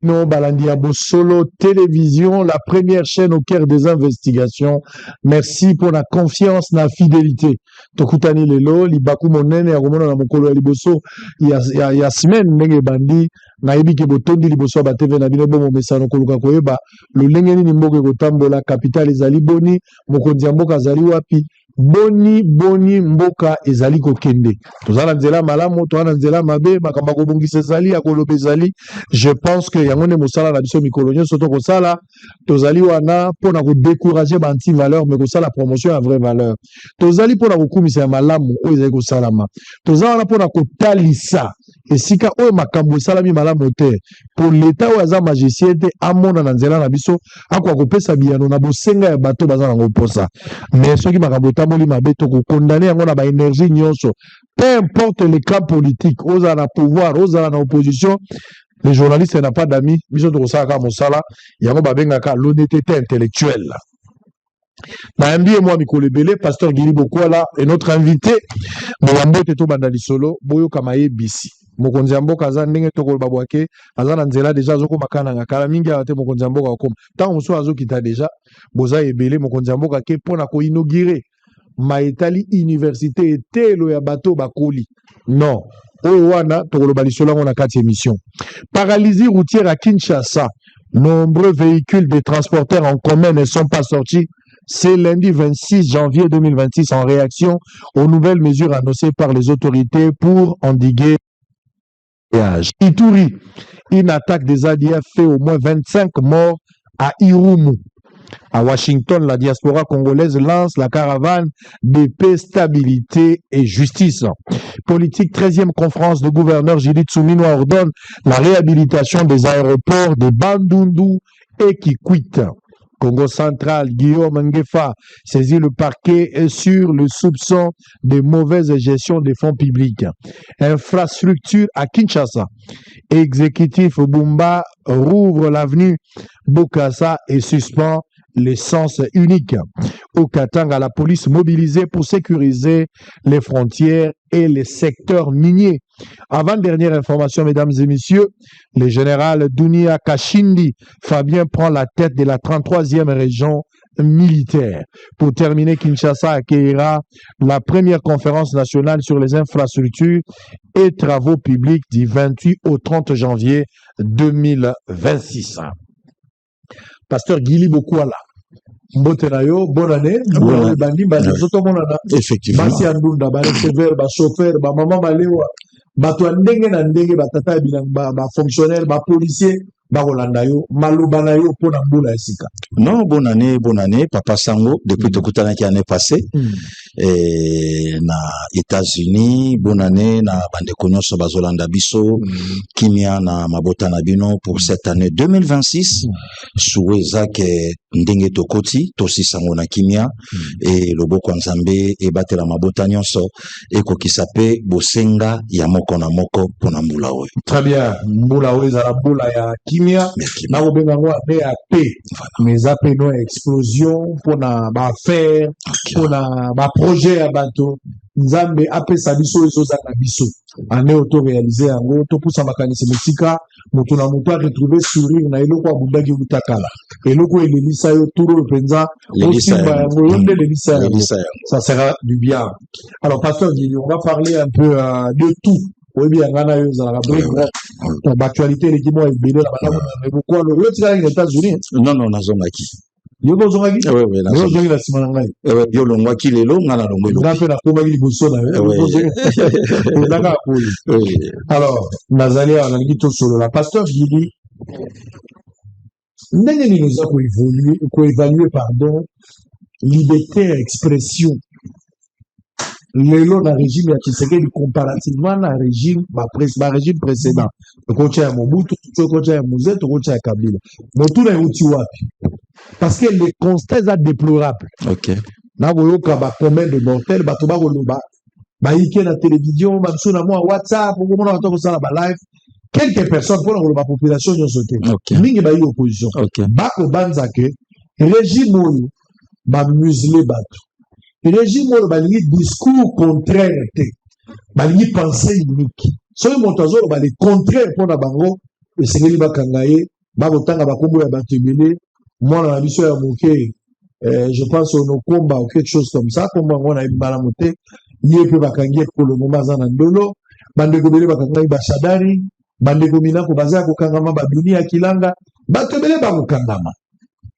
Non, Balandia Bossolo Télévision, la première chaîne au cœur des investigations. Merci pour la confiance, la fidélité. Tokutani Lelo, Libaku Monene, Agomono na Mokolo ya Liboso, ya semaine, Nenge Bandi, Naibi Kebotondi Liboso, Bateve na Bino Bomo Mesano Koluka Koyeba, le Lengeni Nimboke Kotambola, capitale Ezali Boni, Mokonzi Mboka Zali Wapi, Boni Mboka Ezali Kokende. Tozala Nzela Malamo, Toana Nzela Mabe, Makambako Bongise Zali, Akolobe Zali. Je pense que Yangone Moussala, la biso Mikolonien, surtout Kosala, Tozali Wana, pour décourager anti-valeur, mais Kosala promotion à vraie valeur. Tozali pour la Koumise Malamu, Oizeko Kosalama. Tozala pour la Kotalisa. Et si ka o makambo salami malamu te pour l'état ou aza magicien te amona na nzela na biso akwa kopesa biyano na bosenga ya bato baza na ngoposa mais soki makambo tamoli mabe to ko condamner yango na ba énergie nyonso peu importe les camps politiques oza na pouvoir oza na opposition. Les journalistes n'ont pas d'amis biso to kosala mosala yango babengaka l'honnêteté intellectuelle. Na mbie moi Mikolo Ebele, pasteur Guili Bokwala et notre invité Molambo Teto Bandali Solo Boyo Kamaye Bisi. Mokonzi Mboka aza ndenge tokolo babwake aza na nzela deja azoko makana ngakala mingi ate Mokonzi Mboka okoma tant moso azokita deja boza ebele Mokonzi Mboka ke pona ko inaugurer maetali université etelo ya bato bakoli non oyo wana tokolo balisolo na kati émission. Paralysie routière à Kinshasa, nombreux véhicules de transporteurs en commun ne sont pas sortis. C'est lundi 26 janvier 2026 en réaction aux nouvelles mesures annoncées par les autorités pour endiguer Ituri. Une attaque des ADF fait au moins 25 morts à Irumu. À Washington, la diaspora congolaise lance la caravane de paix, stabilité et justice. Politique, 13e conférence de gouverneur Judith Suminwa ordonne la réhabilitation des aéroports de Bandundu et Kikwit. Congo central, Guillaume Ngefa saisit le parquet sur le soupçon de mauvaise gestion des fonds publics. Infrastructure à Kinshasa. Exécutif Bumba rouvre l'avenue Bokassa et suspend l'essence unique. Au Katanga, la police mobilisée pour sécuriser les frontières et les secteurs miniers. Avant-dernière information, mesdames et messieurs, le général Dunia Kashindi Fabien prend la tête de la 33e région militaire. Pour terminer, Kinshasa accueillera la première conférence nationale sur les infrastructures et travaux publics du 28 au 30 janvier 2026. Pasteur Guili Bokwala. Mbotenayo, bonne année. Effectivement. Basi andunda, ba receveur, ba chauffeur, ba maman balewa, ba to ndenge na ndenge ba tata bilang ba fonctionnaire, ba policier, ba Rolandayo, malubanayo pona mbula esika. Non, bonne année, Papa Sango, depuis Tokutana qui année passée. Et na États-Unis, bonne année, na bande konyoso bazolanda biso, kimia na mabota na bino pour cette année 2026. Souweza ke ndenge tokoti, tosi sango na kimia, et loboko nzambe, et bate la mabota nyonso, et kokisape, bosenga, ya moko na moko, pona mbula oyo. Très bien, mbula oyo za mbula ya kimia, na obenga ngwa ne ya paix, mais après no explosion, pona ba affaire, pona ba projet ya bato, nzambe apesa biso ezoza na biso. Ane auto réalisé yango, to pousa makanisi musika, mutu na mutu a retrouvé sourire na eloko abundaki utakala. Eloko elelisa yo turo penza, osimba yango, yonde elelisa yango. Ça sera du bien. Alors, pasteur Guili, on va parler un peu de tout. Oui, bien, ngana yo za la brique. L'actualité l'équipe est belé la madame, mais pourquoi le lieu tiré aux États-Unis? Non, nazongaki. Yo bozongaki? Oui, nazongaki la simana ngai. Yo longwaki lelo ngana longwelo. Nga pe na komaki liboso na yo. Ndaka poli. Alors, nazali on a dit tout solo la pasteur Guili. Ndenge ni nous a évaluer pardon liberté d'expression. Lelo na régime ya Tshisekedi comparativement na régime régime précédent. Le coach ya Mobutu, le coach ya Mouzet, le coach ya Kabila. Motu na uti wapi? Parce que les constats sont déplorables. OK. Na boyoka ba combien de mortels bato ba koloba. Ba yike na télévision, ba mso na moi WhatsApp, ko mona bato ko sala ba live. Quelques personnes pour la population ont sauté. Mingi ba yi opposition. Ba ko banza ke régime oyo ba muselé bato. Le régime oyo balingi discours contraire te. Balingi pensée unique. Soki moto azolo ba le contraire pona bango esengeli bakanga ye bakotanga bakombo ya bato ebele mwana na biso ya moke je pense onokomba ou quelque chose comme ça kombo yango na ebala mote ye mpe bakangi ye pour le moment aza na ndolo bandeko ebele bakangaki bashadari bandeko minako baza ya kokangama baduni ya kilanga bato ebele bakokangama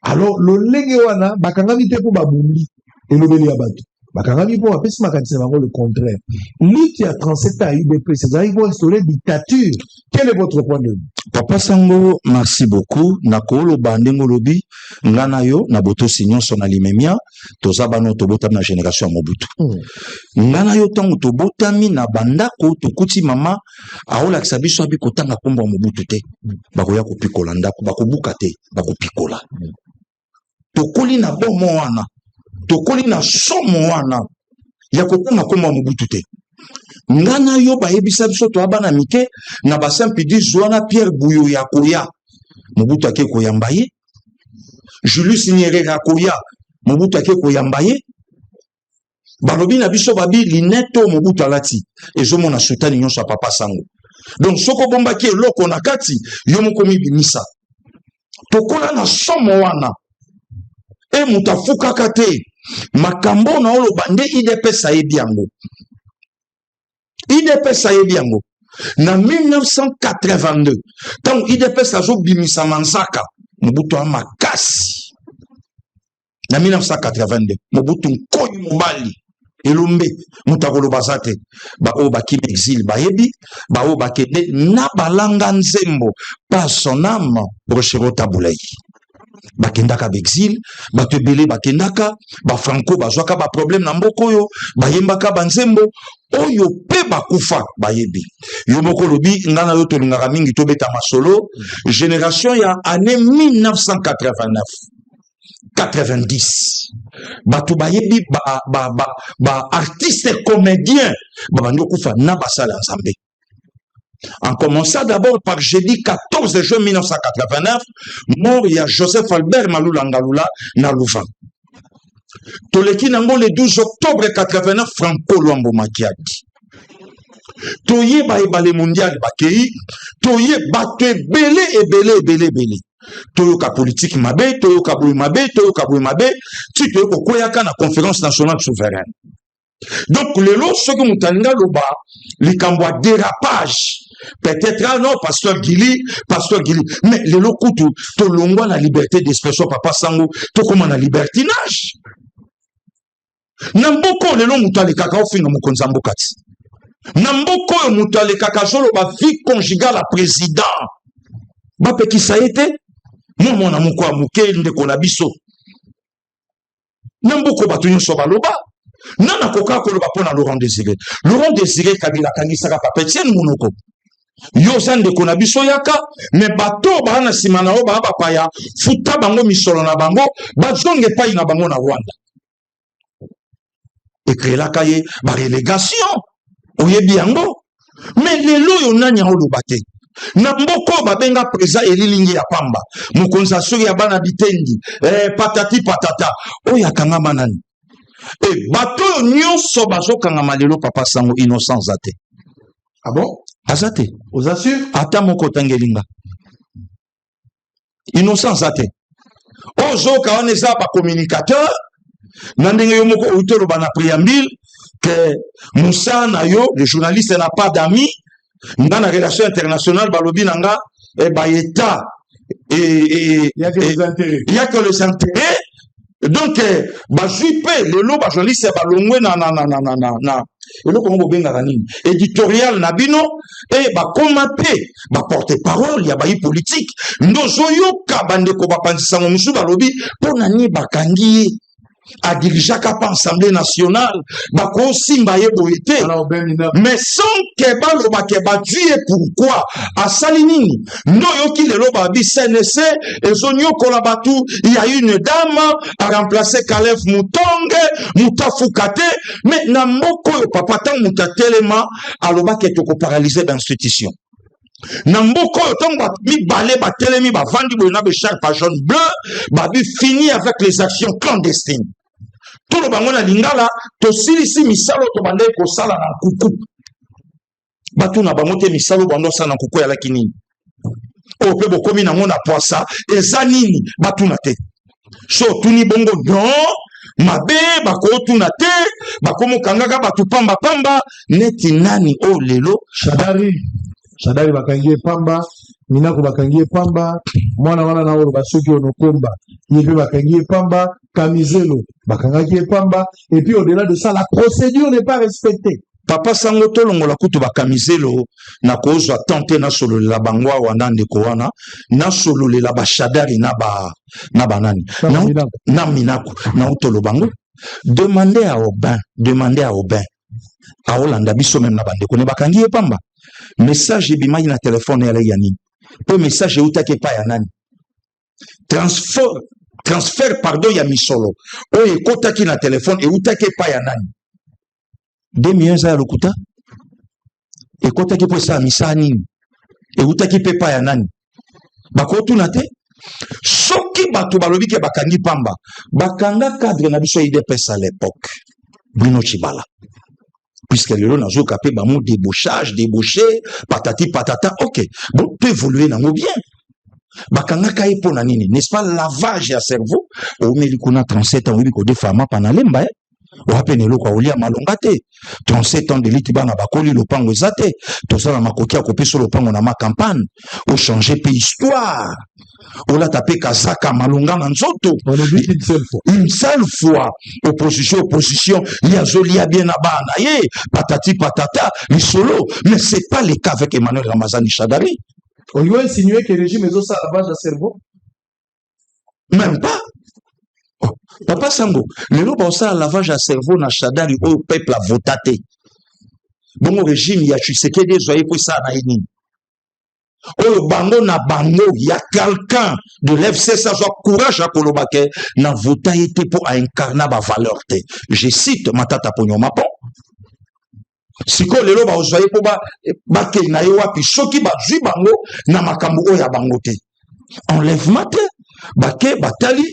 alors lolenge wana bakangami te mpo babumbi elobeli ya bato bakangami mpo bapesi makanisi na bango le contraire lutte ya 37 à UDPS ezalaki pour instaurer dictature. Quel est votre point de vue? Papa Sango, merci beaucoup. Nakolo bandengo lobi ngana yo na boto sinyon son alimemia toza bano tobota na génération Mobutu. Ngana yo tango tobotami na bandako tokuti mama aola kisabiso abi kotanga komba Mobutu te. Bakoya kopikola ndako bakobuka te bakopikola. Tokoli na bomo wana tokoli na somo wana ya kokanga komba Mobutu te. Ngana yo ba yebisa biso to abana mike na bassin pidi zwana Pierre Bouyo ya koya Mobutu ake koyamba ye Julius Nyerere akoya Mobutu ake koyamba ye balobi na biso babi lineto Mobutu alati ezomo na sultani nyonso Papa Sango donc soko bombaki eloko na kati yo mokomi bimisa tokola na somo wana e mutafuka kate makambo na olo bande IDPS ayebi yango IDPS ayebi yango na 1982 tant IDPS azo bimisa Manzaka Mobutu makasi na 1982 Mobutu nkoyi mobali elombe mutakolo bazate ba o bakime exil bayebi ba o bakende na balanga nzembo pa son âme Rochero Tabulai bakendaka bexil bato ebele bakendaka ba franco bazwaka ba problème na mboko yo bayembaka banzembo oyo pe bakufa bayebi yo moko lobi ngana yo tolingaka mingi tobeta masolo génération ya année 1989 90 bato bayebi ba artiste comédien babandi kufa na basala nzambe. En commençant d'abord par jeudi 14 juin 1989, mort il y a Joseph Albert Malula Ngalula na Louvain. Toleki nango le 12 octobre 89 Franco Luambo Makiadi. Toye ba ebale mondial bakei, toye bato ebele. Toyoka politique mabe, toyoka boui mabe, tu toyoko koyaka na conférence nationale souveraine. Donc le lot ce que mutalinga loba likambwa dérapage peut-être non pasteur Gili mais le lot kutu to longwa na liberté d'expression Papa Sango to koma na libertinage namboko le lot mutalekaka ofinga mokonza mbokati namboko mutalekaka solo ba vie conjugale à président ba pekisa ete mo na moko amuke ndeko na biso namboko batu nyonso baloba nana koka koloba pona Laurent Désiré Kabila kangisaka Papa Etienne Munoko yo sande kona biso yaka me bato bana simana o ba paya futa bango misolo na bango bazonge pai na bango na Rwanda ekrela kaye ba relégation oyebi yango mais lelo yo nanya oloba te na mboko babenga preza elilingi ya pamba mokonza suri ya bana bitendi patati patata oya kanga manani et bato nyonso bazokanga malelo Papa Sango innocence ate. Ah bon? Azate. Vous assure? Ata moko tangelinga. Innocence ate. Ozo kaoneza ba communicateur nandenge yo moko utero bana préambule que Moussa na yo le journaliste n'a pas d'amis dans la relation internationale balobi nanga et ba état et il y a que les intérêts. Donc, bazuipe lelo bajournaliste balongwe na eloko ngo benga nini éditorial na bino et ba komate ba porte-parole ya ba politique ndozo yoka bandeko bapanzisa musu balobi pona ni bakangi a dirigé pa Assemblée nationale bako simba ye boité mais sans que baloba ke ba tuer pourquoi a salinini ndo yoki lelo ba bi CNC ezonyo kolabatu il y a une dame a remplacé Calef Moutonge Moutafukate mais na moko yo papa tang mutatelema aloba ke toko paralyser l'institution Namboko tomba mi balé ba telemi ba vandi bona be char pa jaune bleu ba bi fini avec les actions clandestines. Tout le bango na lingala to silisi misalo to bande ko sala na kuku. Batu na bango te misalo bando sala na kuku ya lakini. o pe bokomi nango na poisa eza nini batuna te so tuni bongo non mabe bakotuna te bakomokangaka batu pamba neti nani o lelo Shadari bakangie pamba Minako bakangie pamba mwana na oro basoki onokomba yepe bakangie pamba Kamizelo bakangie pamba et puis au-delà de ça la procédure n'est pas respectée. Papa Sango tolongola kutu bakamizelo na kozwa tante na solo la bangwa wana ndeko wana na solo la bashadari na banani na minako na utolo bango demandez à Aubin a Olanda biso même na bandeko ne bakangie pamba message ebimai na téléphone ya yani po message utake pa ya nani transfert pardon ya misolo o ekotaki na téléphone e utake pa ya nani 2 millions ya lokuta ekotaki po sa misani e utaki pe pa ya nani bakotuna te soki bato balobi ke bakangi pamba bakanga cadre na biso IDPS à l'époque Bruno Chibala puisque lelo nazoka pe bamu débauché patati patata ok bon peut évoluer nango bien bakanga kai pona nini n'est-ce pas lavage ya cerveau o meli kuna 37 ans ko de fama panalemba wapenelo kwa olia malonga te 37 ans de litiba na bakoli lopango ezate to sala makoki akopeso lopango na ma campagne o changer pe histoire o la taper kazaka malonga na nzoto une seule fois opposition ya zolia bien na bana ye patati patata li solo mais c'est pas le cas avec Emmanuel Ramazani Shadari. On lui a insinué que le régime est aussi lavage de cerveau. Même pas. Oh. Papa Sango, le lot ça lavage à cerveau na Shadari au peuple a voté. Bon régime ya Tshisekedi zoye pour ça na ini. Oh bango na bango ya quelqu'un de l'FC ça soit courage à kolobake na voté été pour incarner ba valeur te. Je cite Matata Ponyo Mapon. Siko lelo ba ozoye po ba ke na yo wapi soki ba zwi bango na makambo o ya bango te enlèvement te ba ke batali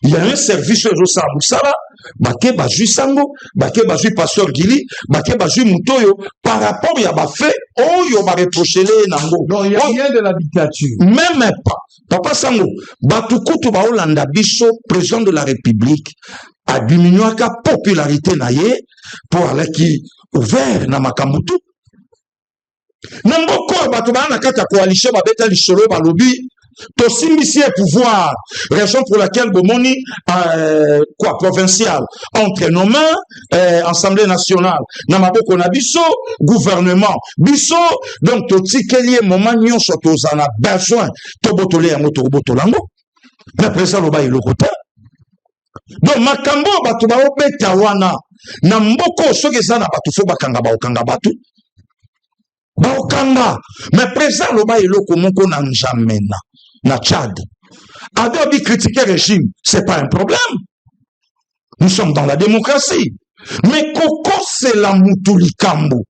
il y a un service au Sambusala ba ke ba zwi sango ba ke ba zwi pasteur Gili ba ke ba zwi mutoyo par rapport ya ba fait oyo ba reprocher nango non il y a rien de la dictature même pas Papa Sango batukutu ba Olanda biso président de la République a diminué la popularité na ye pour aller qui ouvert na makambutu namboko bato ba na kata coalition ba beta lisolo ba lobi to simbisi pouvoir raison pour laquelle bomoni provincial entre nos mains assemblée nationale na maboko na biso gouvernement biso donc to tikeli moment nyonso to zana besoin to botole yango to botolango mais président loba ilokota donc makambo bato ba obeta wana na mboko soki eza na bato fo bakanga baokanga mais président loba eloko moko na njamena na Tchad adobi critiquer régime c'est pas un problème nous sommes dans la démocratie mais koko c'est la mutulikambo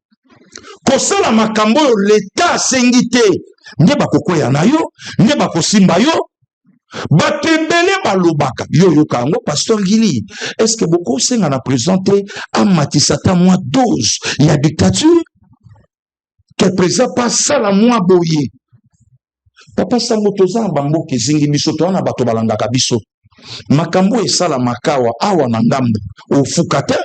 kosala makambo l'état asengi te nde bakokwea na yo nde bakosimba yo batebele balobaka yo kango pasteur Gili est-ce que beaucoup senga na présenter à matisata moi dose il y a dictature que président pas ça la moi boye Papa Sango toza bango kezingi biso to na bato balandaka biso makambo esala makawa awa na ngambo ofukate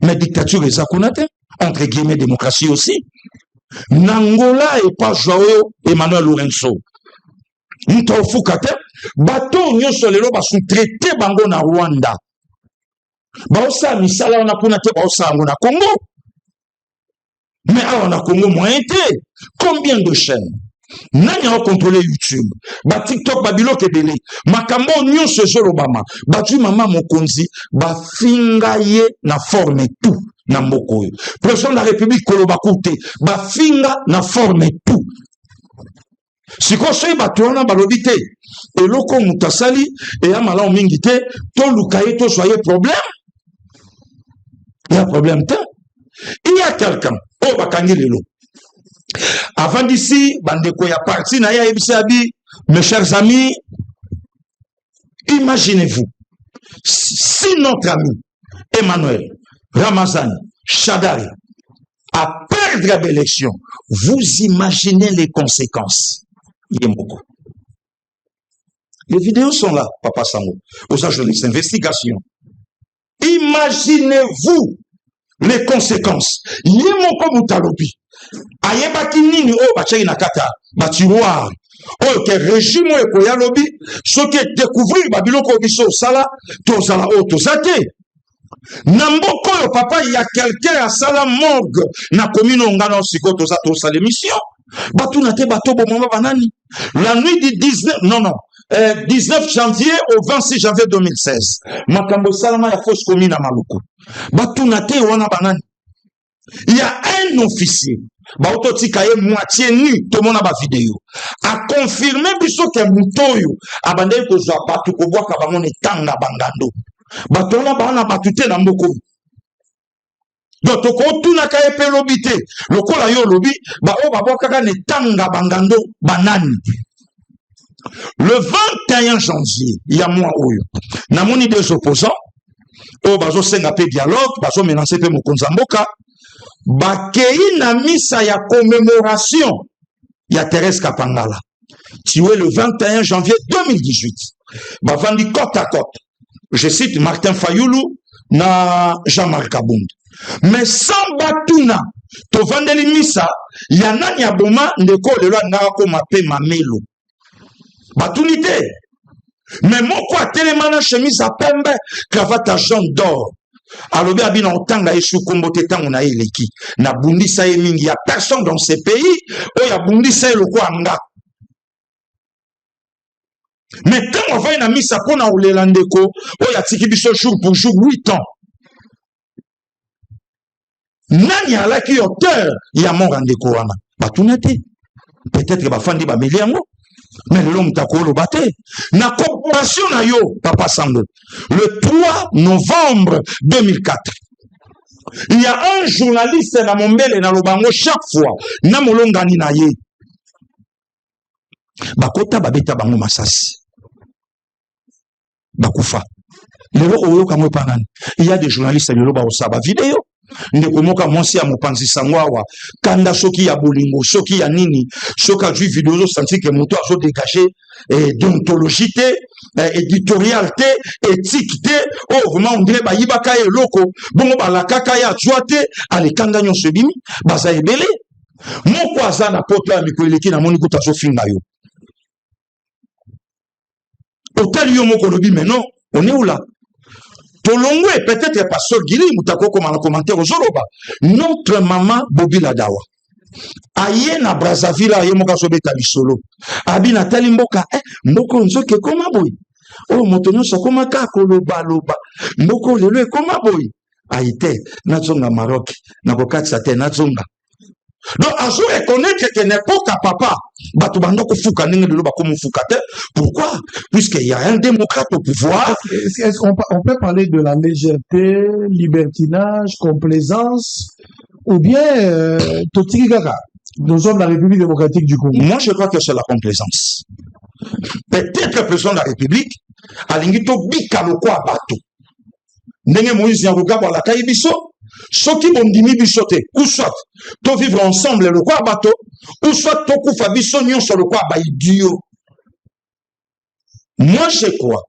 mais dictature eza kuna te entre guillemets démocratie aussi Nangola et pas Joao Emmanuel Lorenzo muto ofukate bato nyonso lelo ba sous-traité bango na Rwanda ba osa misala na kuna te ba osa ngo na Congo mais awa na Congo moyen te combien de chaînes nani a contrôlé YouTube ba TikTok ba biloko ebele makambo nyonso ezolobama ba tu mama mokonzi ba finga ye na forme tout na mboko oyo président de la République koloba kote ba finga na forme tout siko soki bato wana balobi te eloko mutasali eya malamu mingi te toluka ye tozwa problème il y a problème te il y a quelqu'un oyo bakangi lelo avant d'ici bandeko ya parti na ya ebisabi mes chers amis imaginez-vous si notre ami Emmanuel Ramazani Shadari a perdre l'élection vous imaginez les conséquences Yemoko. Les vidéos sont là, Papa Sango. Aux journalistes d'investigation. Imaginez-vous les conséquences. Yemoko Moutalobi. Ayebaki nini o bachaki na kata batiroir. O ke régime o ekoya lobi. Ce qui est découvrir babiloko biso sala tozala o tozate. Namboko yo papa il y a quelqu'un à sala morgue na komino ngana siko toza tosa l'émission. Batu na te bato bomoma banani. La nuit du 19 janvier au 26 janvier 2016. Makambo salama ya fausse commune à Maluku. Batu na te wana banani. Il y a un officier, Bautotikaye moitié nu, tout le monde a ma vidéo, a confirmé que Moutoyo a bandé que je pas tout ko bois ka bamone tanga bangando. Batona bana batute na mboko. Donc to ko tuna ka epe lobité, lokola yo lobi, ba o ba boka ne tanga bangando banani. Le 21 janvier, il y a moi oyo. Namoni des opposants, o bazo senga pe dialogue, bazo menacer pe mokonza mboka. Bakei na misa ya commémoration ya Thérèse Kapangala. Tué le 21 janvier 2018. Bavandi côte à côte. Je cite Martin Fayoulou na Jean-Marc Abound. Mais sans batuna, to vandeli misa, ya nani aboma ndeko lelo ngaka ko mape mamelo. Batunité. Mais moko atelemana chemise à pembe, cravate à jaune d'or. Alors bien abina otanga esu kombote tango na eleki na bundisa ye mingi ya personne dans ce pays o ya bundisa ye loko anga. Mais tant on va na misa pona olela ndeko o ya tiki biso jour pour jour 8 ans. Nani alaki auteur ya mon ndeko wana batunate peut-être ba fandi ba miliango. Mais l'homme t'a colobaté. Na corporation na yo, Papa Sango. Le 3 novembre 2004. Il y a un journaliste na Mombele na Lobango chaque fois. Na molongani na ye. Bakota babeta bango masasi. Bakufa. Lelo oyo kamwe panani. Il y a des journalistes lelo ba osaba vidéo. Ndeko moka monsi ya mopanzi sangwawa kanda soki ya bolingo soki ya nini soka ju vidéo senti que moto azo dégager déontologie éditorial éthique oh vraiment on dirait ba yibaka eloko bongo balakaka ya tuate ale kanda nyonso bimi baza ebele moko aza na poto ya mikoleki na moni kuta zo finga yo hôtel yo moko lobi mais non on est où là? Tolongwe, peut-être pasteur Gili, moutako comme un commentaire aux Zoroba. Notre maman Bobi Ladawa. Aye na Brazzaville, aye moka sobeta bisolo. Abi Nathalie Mboka, mboko nzoke koma boy. Oh, motonyo so koma kako loba loba. Mboko lelo koma boy. Aïté, nazonga Maroc, nakokati sa te nazonga. Donc, à ce reconnaître que n'importe papa, pourquoi? Puisqu'il y a un démocrate au pouvoir. Est-ce qu'on peut parler de la légèreté, libertinage, complaisance, ou bien Totiri Gaga? Nous sommes la République démocratique du Congo. Moi, je crois que c'est la complaisance. Peut-être le président de la République a l'ingito bikaloko abato. Nenge Moïse Nyaruga la Kaibiso. Ce qui bondimi bisote, ou soit to vivre ensemble le quoi bateau, ou soit to kufa biso nyon sur le quoi ba idiot. Moi je crois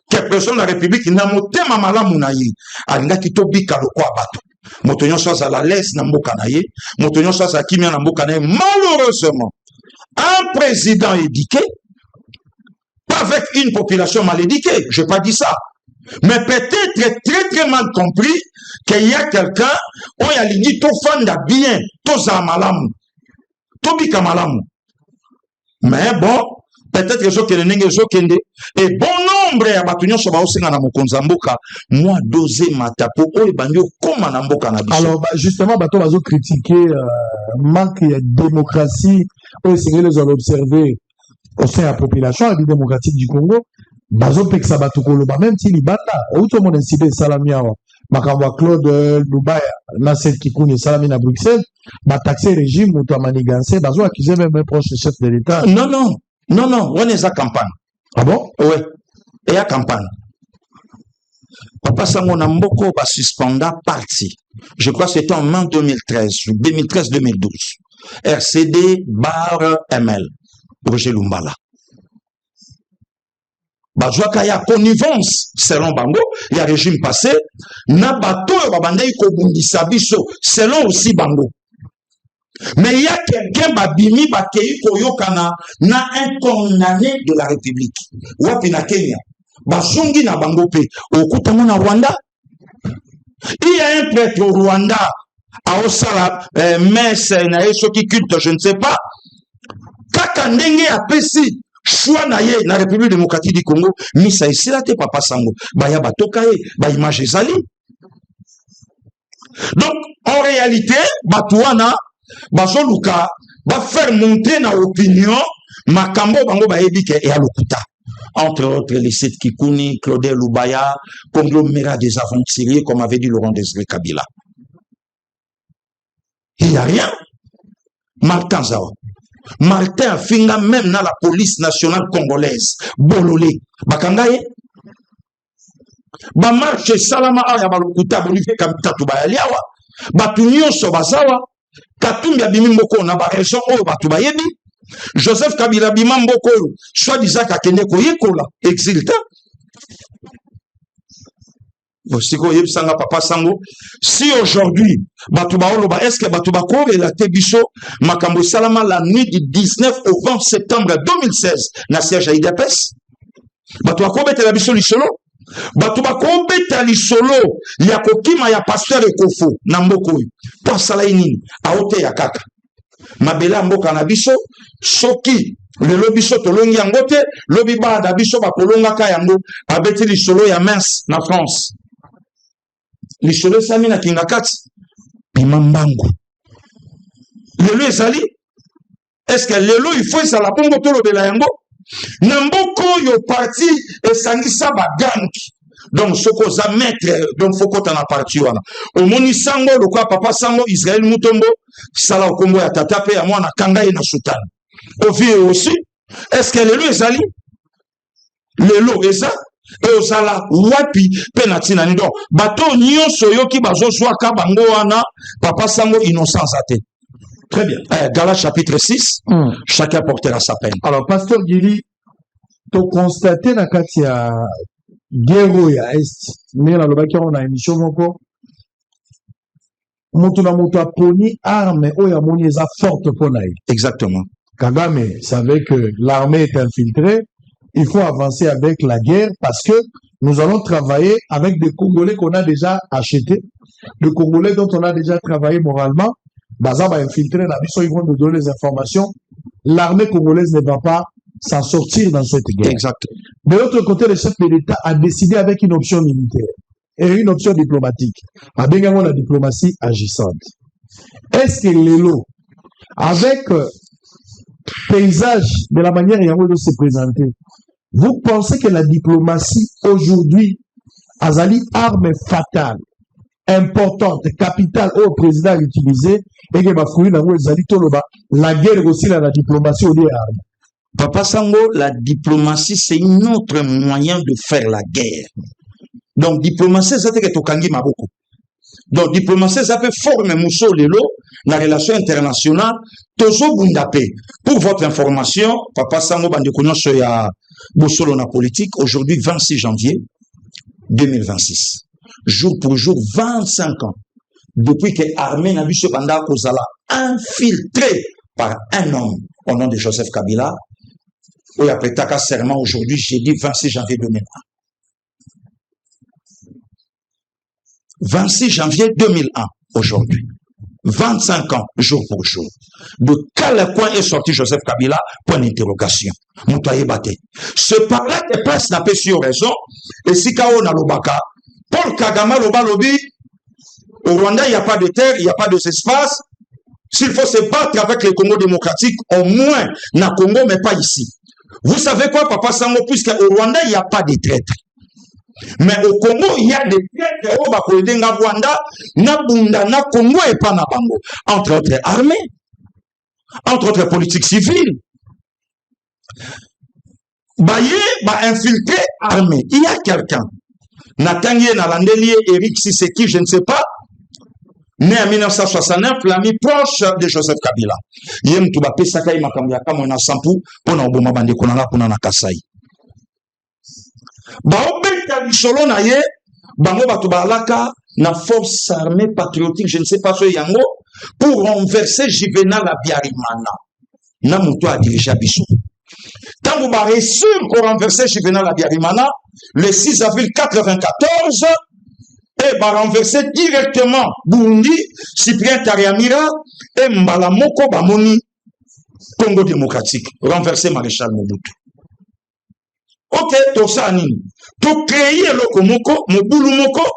que personne de la République n'a moté ma malamu na yi, alinga ki to bika le quoi bateau. Motonyon soit à la laisse na mboka na ye, motonyon soit à kimia na mboka na ye. Malheureusement, un président éduqué, pas avec une population mal éduquée, je n'ai pas dit ça. Mais peut-être très mal compris qu'il y a quelqu'un où il y a l'idée tout fanda bien, tout ça malamu, tout bika malamu. Mais bon, peut-être que ce que les nègres sont kende et bon nombre ya batunyo so ba osenga na mokonza mboka moi doser matapo o e banyo koma na mboka na biso. Alors justement bato bazo critiquer manque de démocratie au Sénégal les ont observé au sein de la population la vie démocratique du Congo. Bazo peksa batukolo ba même si libata auto mon incident salamia makamwa Claude Lubaya na cette kikuni salami na Bruxelles ba taxer régime auto manigancer bazo accuser même un proche chef de l'État. Non, on est à campagne. Ah bon? Oui. Et à campagne. Papa Sango na mboko ba suspenda parti. Je crois que c'était en mai 2013 ou 2013-2012. RCD bar ML. Roger Lumbala. Bazwaka ya connivence selon bango, il y a régime passé, na bato yo babandai ko bundisa biso selon aussi bango. Mais il y a quelqu'un babimi bakei koyokana na un condamné de la République. Wapi na Kenya. Bazongi na bango pe okutango na Rwanda. Il y a un prêtre au Rwanda à Osala messe na esoki culte je ne sais pas. Kaka ndenge apesi choix na ye na République démocratique du Congo misa esila te papa sango baya batoka ye ba image ezali. Donc en réalité batuana bazoluka va faire monter na opinion makambo bango bayebi ke ya lokuta. Entre autres les Seth Kikuni, Claudel Lubaya, conglomérat des aventuriers comme avait dit Laurent Désiré Kabila. Il n'y a rien. Martin Zawa. Martin Finga même dans la police nationale congolaise. Bololé. Bakangaye. Ba marche salama aya balokuta bolivier kamtatu bayaliawa. Batunyo sobazawa. Katumbi abimi mboko na ba région o batu bayebi. Joseph Kabila bima mboko soit disant kakende ko yekola exilta. Siko yebsanga papa sango si aujourd'hui batuba oloba est-ce que batuba ko relater biso makambo salama la nuit du 19 au 20 septembre 2016 na siège à IDPS batuba ko betela biso lisolo batuba ko betela lisolo ya kokima ya pasteur Ekofo na mboko po sala nini aote ya kaka mabela mboka na biso soki lelo biso tolongi yango te lobi bada biso bakolongaka yango abeti lisolo ya mince na France. Lisolo sami na kingakati pima mbangu lelo ezali est-ce que lelo il faut ça la pongo tolobela yango na mboko yo parti esangisa ba gangi donc soko za maître donc faut qu'on en parti wana omoni sango lokwa papa sango Israël Mutombo sala au Congo ya tata pe ya mwana kanga na sultan ovie aussi est-ce que lelo ezali lelo eza ezala wapi penatina ni donc bato nyonso yoki bazo swaka bango wana papa sango innocence ate. Très bien. Galates chapitre 6, chacun portera sa peine. Alors pasteur Gili to constater na kati ya guerre ya est mais la lobaki on a émission moko moto na moto aponi arme oya moni eza forte ponaï. Exactement. Kagame savait que l'armée est infiltrée. Il faut avancer avec la guerre parce que nous allons travailler avec des Congolais qu'on a déjà achetés, des Congolais dont on a déjà travaillé moralement. Baza va infiltrer la mission, ils vont nous donner les informations. L'armée congolaise ne va pas s'en sortir dans cette guerre. Exact. De l'autre côté, le chef de l'État a décidé avec une option militaire et une option diplomatique. Avec la diplomatie agissante. Est-ce que Lelo, avec paysage de la manière dont il se présenter, vous pensez que la diplomatie aujourd'hui azali arme fatale, importante, capitale au président utilisé et que la guerre aussi la diplomatie au arme. Papa Sango, la diplomatie c'est un autre moyen de faire la guerre. Donc diplomatie c'est que tokangi maboko. Donc diplomatie ça peut former muso lelo la relation internationale tozo bundapé. Pour votre information, Papa Sango bandekonyo ya Bosolo na politique, aujourd'hui 26 janvier 2026. Jour pour jour, 25 ans. Depuis que l'armée n'a vu ce banda Kozala infiltré par un homme au nom de Joseph Kabila, où il a prêté un serment aujourd'hui, j'ai dit 26 janvier 2001. 26 janvier 2001, aujourd'hui. 25 ans, jour pour jour. De quel coin est sorti Joseph Kabila? Point d'interrogation. Moutaye Bate. Ce par-là que presse n'a pas sur raison. Et si Kao na lobaka, Paul Kagame loba lobi, au Rwanda, il n'y a pas de terre, il n'y a pas d'espace. S'il faut se battre avec les Congo démocratiques, au moins, na Congo, mais pas ici. Vous savez quoi, Papa Sango, puisque au Rwanda, il n'y a pas de traîtres. Mais au Congo, il y a des traîtres au Bakoyede na Rwanda, na Bunda, na Congo et pas na Bango. Entre autres armées, entre autres politiques civiles. Baye, ba infiltré armée. Il y a quelqu'un. Natangé na Landelier, Eric Siseki, je ne sais pas. né en 1969, l'ami proche de Joseph Kabila. Yem tu ba pesa kai makambo ya kama na sampu pona oboma bande konanga pona na Kasai. Ba obeta lisolo na ye bango batu balaka na force armée patriotique, je ne sais pas ce yango, pour renverser Juvenal Abiyarimana. Na muto a dirigé biso. Quand vous avez réussi pour renverser Juvenal Abiyarimana, le 6 avril 1994, et va renverser directement Burundi, Cyprien Tariamira et Mbalamoko Bamoni, Congo démocratique, renverser Maréchal Mobutu. Ok, tout ça, tout créer le Komoko, Mobulu Moko,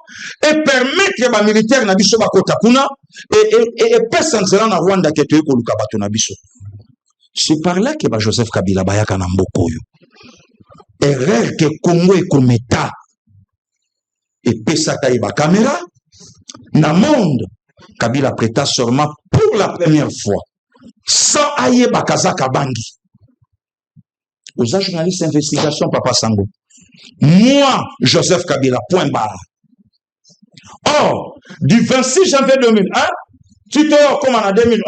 et permettre aux militaires na biso bakota kuna, et personne ne na Rwanda qui est au Lukabato na biso. C'est par là que Joseph Kabila bayaka na mboko yo. Erreur que Congo est comme État. Et pesaka iba caméra, na monde, Kabila prêta serment pour la première fois, sans aïe bakazaka bangi. Aux journalistes d'investigation, Papa Sango. Moi, Joseph Kabila, point barre. Or, du 26 janvier 2001, tu te vois comme en 2011,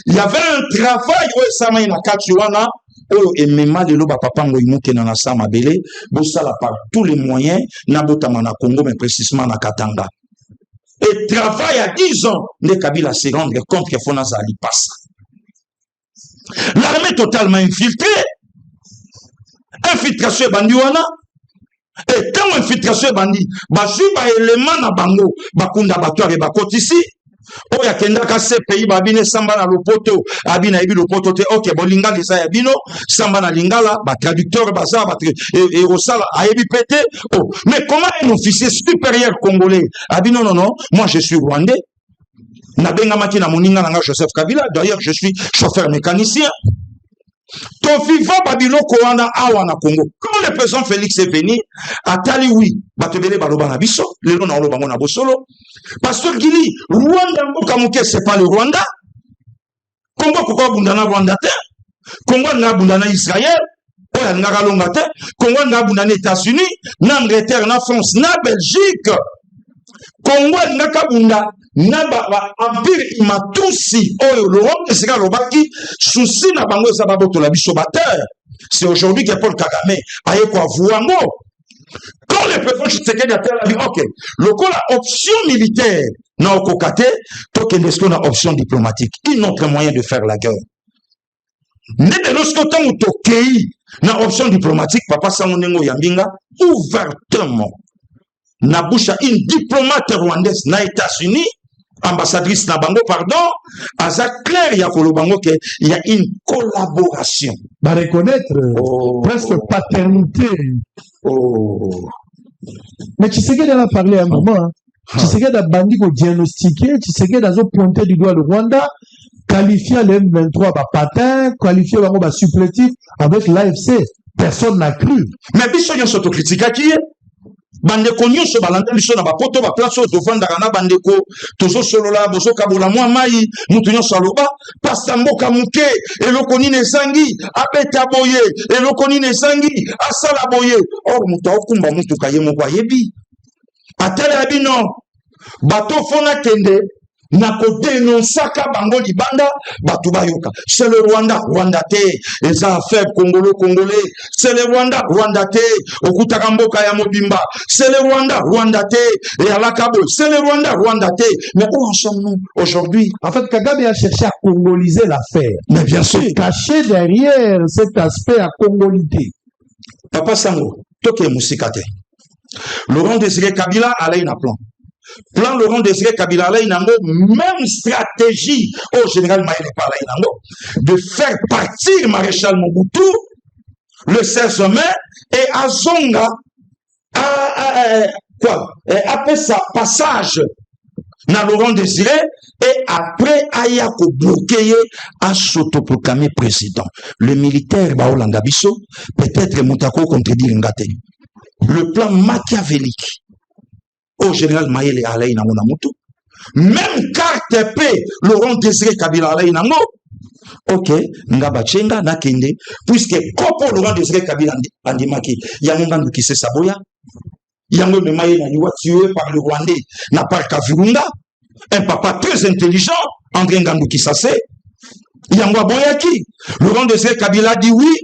il y avait un travail où ça m'a une Kachuana, où et même de l'eau, papa Ngoïmouké dans la Sama Bélé, Bossala par tous les moyens, Nabotama na Congo, mais précisément na Katanga. Et travail à 10 ans, les Kabila se rendre compte que Fonaza Ali passe. L'armée totalement infiltrée, infiltration bandiwana, et quand infiltration bandi, basu ba élément na bango, bakunda batoire et bakot ici, oh ya kenda kase pays babine samba na lopoto, abina ebi lopoto te, ok, bolinga lisa ya bino, samba na lingala, ba traducteur baza, et rosala, aebi pété, oh, mais comment un officier supérieur congolais, abino non, moi je suis rwandais, nabenga maki na moninga nanga Joseph Kabila, d'ailleurs je suis chauffeur mécanicien. Ton vivant Babylon Koana Awana Congo. Quand le président Félix est venu, à Tali, oui, Batebele Balobana Bisso, le nom Olobangona Bosolo. Pasteur Gili, Rwanda Mokamuke, c'est pas le Rwanda. Congo Koko Bundana Rwanda, Congo n'a Bundana Israël, Oya Nagalongate, Congo n'a Bundana États-Unis, n'Angleterre, na France, na Belgique. Congo n'a Kabunda. Naba empire imatusi oyo l'Europe de Sega Lobaki souci na bango sababu to la bisobateur. C'est aujourd'hui que Paul Kagame a eu quoi vuango. Quand le président Tshisekedi a dit OK, le coup la option militaire na okokate to que est-ce qu'on a option diplomatique, un autre moyen de faire la guerre. Mais de l'autre temps où tokei na option diplomatique papa sangonengo yambinga ouvertement na bouche une diplomate rwandaise na États-Unis ambassadrice na bango, pardon, à ça clair, il y a qu'il y a une collaboration. Va reconnaître presque paternité. Mais tu sais qu'elle a parlé à un moment, tu sais qu'elle a bandit pour diagnostiquer, tu sais qu'elle a pointé du doigt le Rwanda, qualifié le M23 par patin, qualifié le supplétif avec l'AFC. Personne n'a cru. Mais biso yon s'autocritique à qui est? Bandeko nyonso balanda biso na bapoto ba place o tovandaka na bandeko tozo solola bozo kabola mwa mai mutu nyonso aloba pasta mboka muke eloko nini ezangi abeta boye eloko nini ezangi asala boye or mutu akumba mutu kaye moko ayebi atala bino bato fona kende na ko dénonçaka bango libanda batu bayoka. C'est le Rwanda te eza affaire congolais, c'est le Rwanda te okutaka mboka ya mobimba, c'est le Rwanda te et alakabo, c'est le Rwanda te. Mais où en sommes-nous aujourd'hui? En fait, Kagame a cherché à congoliser l'affaire, mais bien sûr caché derrière cet aspect à congolité. Papa Sango toke musikate Laurent Désiré Kabila a un plan. Plan Laurent Désiré Kabila a une même stratégie au général Maïle Pala de faire partir Maréchal Mobutu le 16 mai et à Zonga après sa passage dans Laurent Désiré et après Ayako bloqué à s'autoproclamer président. Le militaire Baolanda Bisso peut-être Moutako contredire Ngate. Le plan machiavélique au général Maïle Alain Namonamutu, même carte P, Laurent Désiré Kabila Alain Namo, ok, Ngabachenga, Nakende, puisque Kopo Laurent Désiré Kabila Andimaki, Yamongan qui se saboya, Yango de Maïle Naniwa tué par le Rwandais, n'a pas Kavurunda, un papa très intelligent, André Ngandou Kisase, Yangwa Boyaki. Laurent Désiré Kabila dit oui,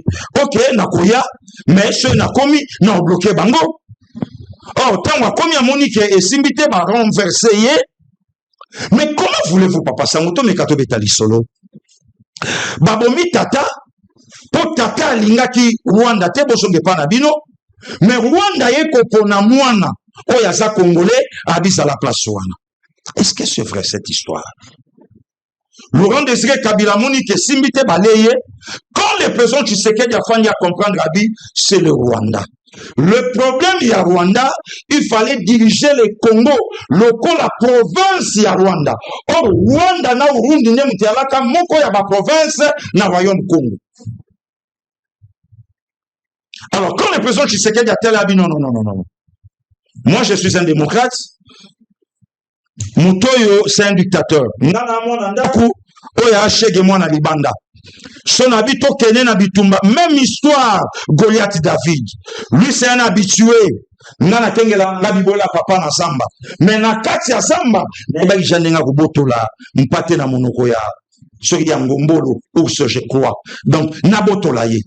ok, Nakoya, mais ce Nakomi, n'a bloqué Bango. Or, tant qu'on a commis à Monique et Simbité, va renverser. Mais comment voulez-vous, Papa Sangoto, mais Kato Betali Solo? Babomi Tata, pour Tata Lingaki Rwanda, te bosonge panabino, mais Rwanda est kopona mouana, oyaza Congolais, abis à la place Rwanda. Est-ce que c'est vrai cette histoire? Laurent Désiré Kabila Monique et Simbité Balayé, quand les présidents Tshisekedi a fini à comprendre Abi, c'est le Rwanda. Le problème, il y a Rwanda, il fallait diriger le Congo, la province, il y a Rwanda. Or, Rwanda, na Urundi, ne mutialaka, moko ya ba province, na royaume Congo. Alors, quand le président Tshisekedi a tel habit, non. Moi, je suis un démocrate. Mutoyo, c'est un dictateur. Nana mwana ndaku, oya achege mwana libanda. Son habito kene na bitumba. Même histoire, Goliath David. Lui, c'est un habitué. Nana kengela na bibola papa na samba. Mais na kati ya samba, neba ijandenga kubotola. Mpate na monoko ya. Soki ya ngombolo, ours, je crois. Donc, nabotola ye.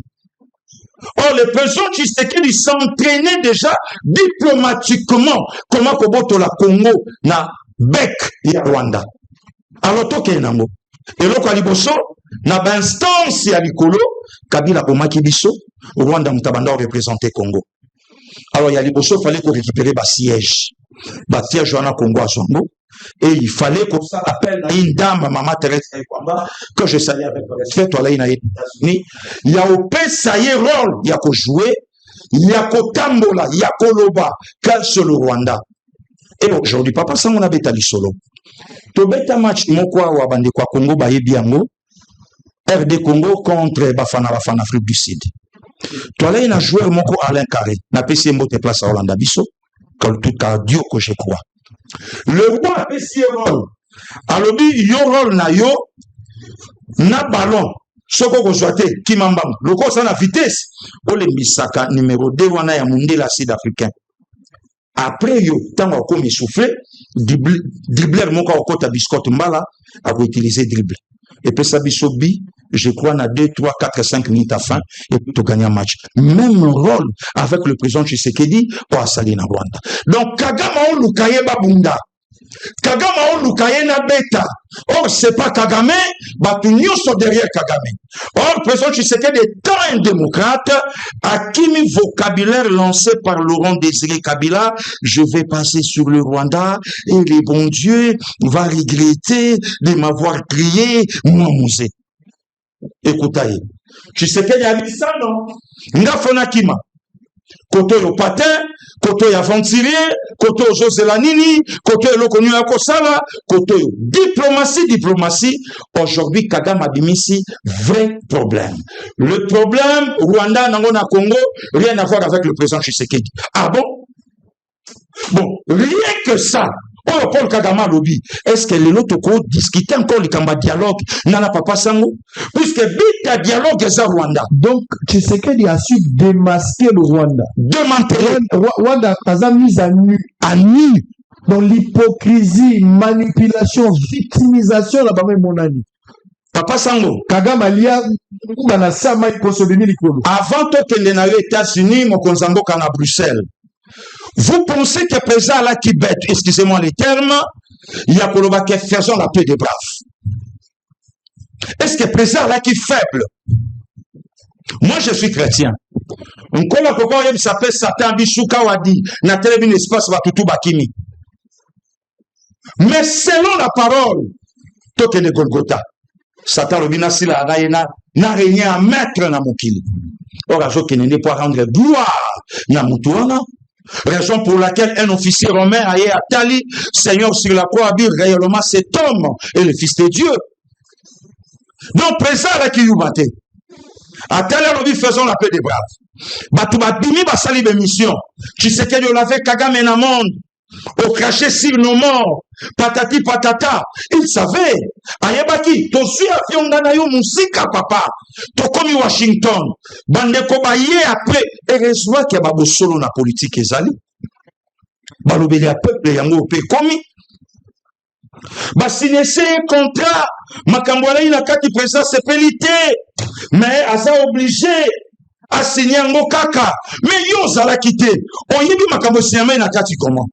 Or, le président Tshisekedi s'entraînait déjà diplomatiquement. Comment kobotola Congo na bec ya Rwanda. Alors, toke nango. Et là, quand liboso, na ba instance ya likolo, Kabila komaki biso, Rwanda mutabanda représenter Congo. Alors, il y a liboso, il fallait qu'on récupère ba siège. Ba siège wana Congo à Zongo. Et il fallait qu'on s'appelle une dame, Maman Thérèse Kwamba, que je salue avec respect, toi là, il y a les États-Unis. Il y a au ça y est rôle, il y a qu'au jouer, il y a qu'au tambola, il y a qu'au loba, quel seul le Rwanda. Et bon, aujourd'hui, papa, ça, on a bétali solo. To beta match, mon quoi, ou abandé quoi, Congo, ba yebiango, RD Congo contre Bafana Afrique du Sud. Toi là, il y a un joueur, mon quoi, Alain Carré, n'a pas essayé de monter place à Hollande Bisso, comme tout cas, Dieu que je crois. Le roi a essayé rôle. Alors, yo rôle na yo, na ballon, soko ko soite, qui m'embam. Le corps, ça na vitesse. O le misaka numéro 2, wana ya Mundela Sud-Africain. Après, yo, tant qu'on soufflé, dribbler mon corps au côté biscotte mbala, a utiliser dribble. Et puis ça bisobi, je crois, na 2, 3, 4, 5 minutes à fin, et puis tu gagnes un match. Même rôle avec le président Tshisekedi pour Asali na Rwanda. Donc, Kagama on lukaye babunda. Kagama on lukaye na beta. Or, c'est pas Kagame, bah, tout nous sont derrière Kagame. Or, le président Tshisekedi est un démocrate, à qui mi vocabulaire lancé par Laurent Désiré Kabila, je vais passer sur le Rwanda, et les bons dieux va regretter de m'avoir crié, moi, Moussé. Écoutez, Tshisekedi a dit ça, non? Ngafona Kima. Koto yo patin, koto yo aventurier, koto yo Joselanini, koto yo Lokonu ya Kosala, koto yo diplomatie. Aujourd'hui, Kagame a bimisi vrai problème. Le problème, Rwanda, Nangona, Congo, rien à voir avec le président Tshisekedi. Ah bon? Bon, rien que ça. Oh, Paul Kagame lobby. Est-ce que les autres discutent encore le combat dialogue? Nana Papa Sango? Puisque bita dialogue est à Rwanda. Donc, Tshisekedi a su démasquer le Rwanda. Démanteler. Rwanda a mis à nu. À nu. Dans l'hypocrisie, manipulation, victimisation, là-bas, mon ami. Papa Sango. Kagame alia, dans sama ikosobeni likolo. Avant que les États-Unis, mon konzango kana Bruxelles. Vous pensez que président là qui bête, excusez-moi les termes, il y a Koloba qui faisant la paix des braves. Est-ce que président là qui est faible? Moi je suis chrétien. On connaît pourquoi il s'appelle Satan Bisuka Wadi, n'a tellement un espace Batutu Bakimi. Mais selon la parole, toke de Golgotha, Satan Robina Sila n'a rien à mettre dans mon kili. Or, je ne pas rendre gloire na mutuana. Raison pour laquelle un officier romain a à Tali, Seigneur sur la croix, a dit réellement cet homme est le Fils de Dieu. Donc, présent là qui vous battez. À Tali, on dit faisons la paix des braves. Batouba Bimi, Basali de mission. Tu sais qu'il y avait Kagame dans le monde. Au craché sur nos morts. Patati patata. Il savait. Ayabaki, to suis avion d'anayo musika papa. To comme Washington. Bande kobaye après. Heureusement qu'il y a pas solo na politique ezali. Balobeli a peuple yango pe komi. signé contrat makambo ala ina kati président sepelité mais asa obligé à signer ngo kaka mais yo zala quitté oyebi makambo signé na kati comment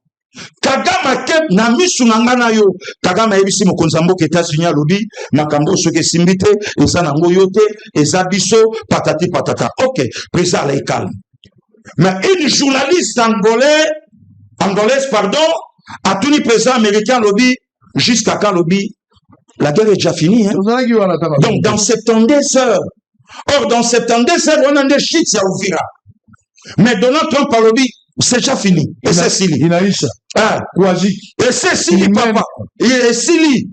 Kagame ke na misu nanga na yo Kagame yebisi mokonzi mboka États-Unis alobi makambo soke simbite eza nango yote eza biso patati patata. OK, président la calme. Mais une journaliste angolaise a tenu président américain lobby jusqu'à quand lobby la guerre est déjà finie hein? Donc dans 72 heures. Or dans 72 heures on a des shit ya Uvira. Mais Donald Trump a lobby c'est déjà fini. Et c'est Sili. Ah, et c'est Sili papa. Et Sili.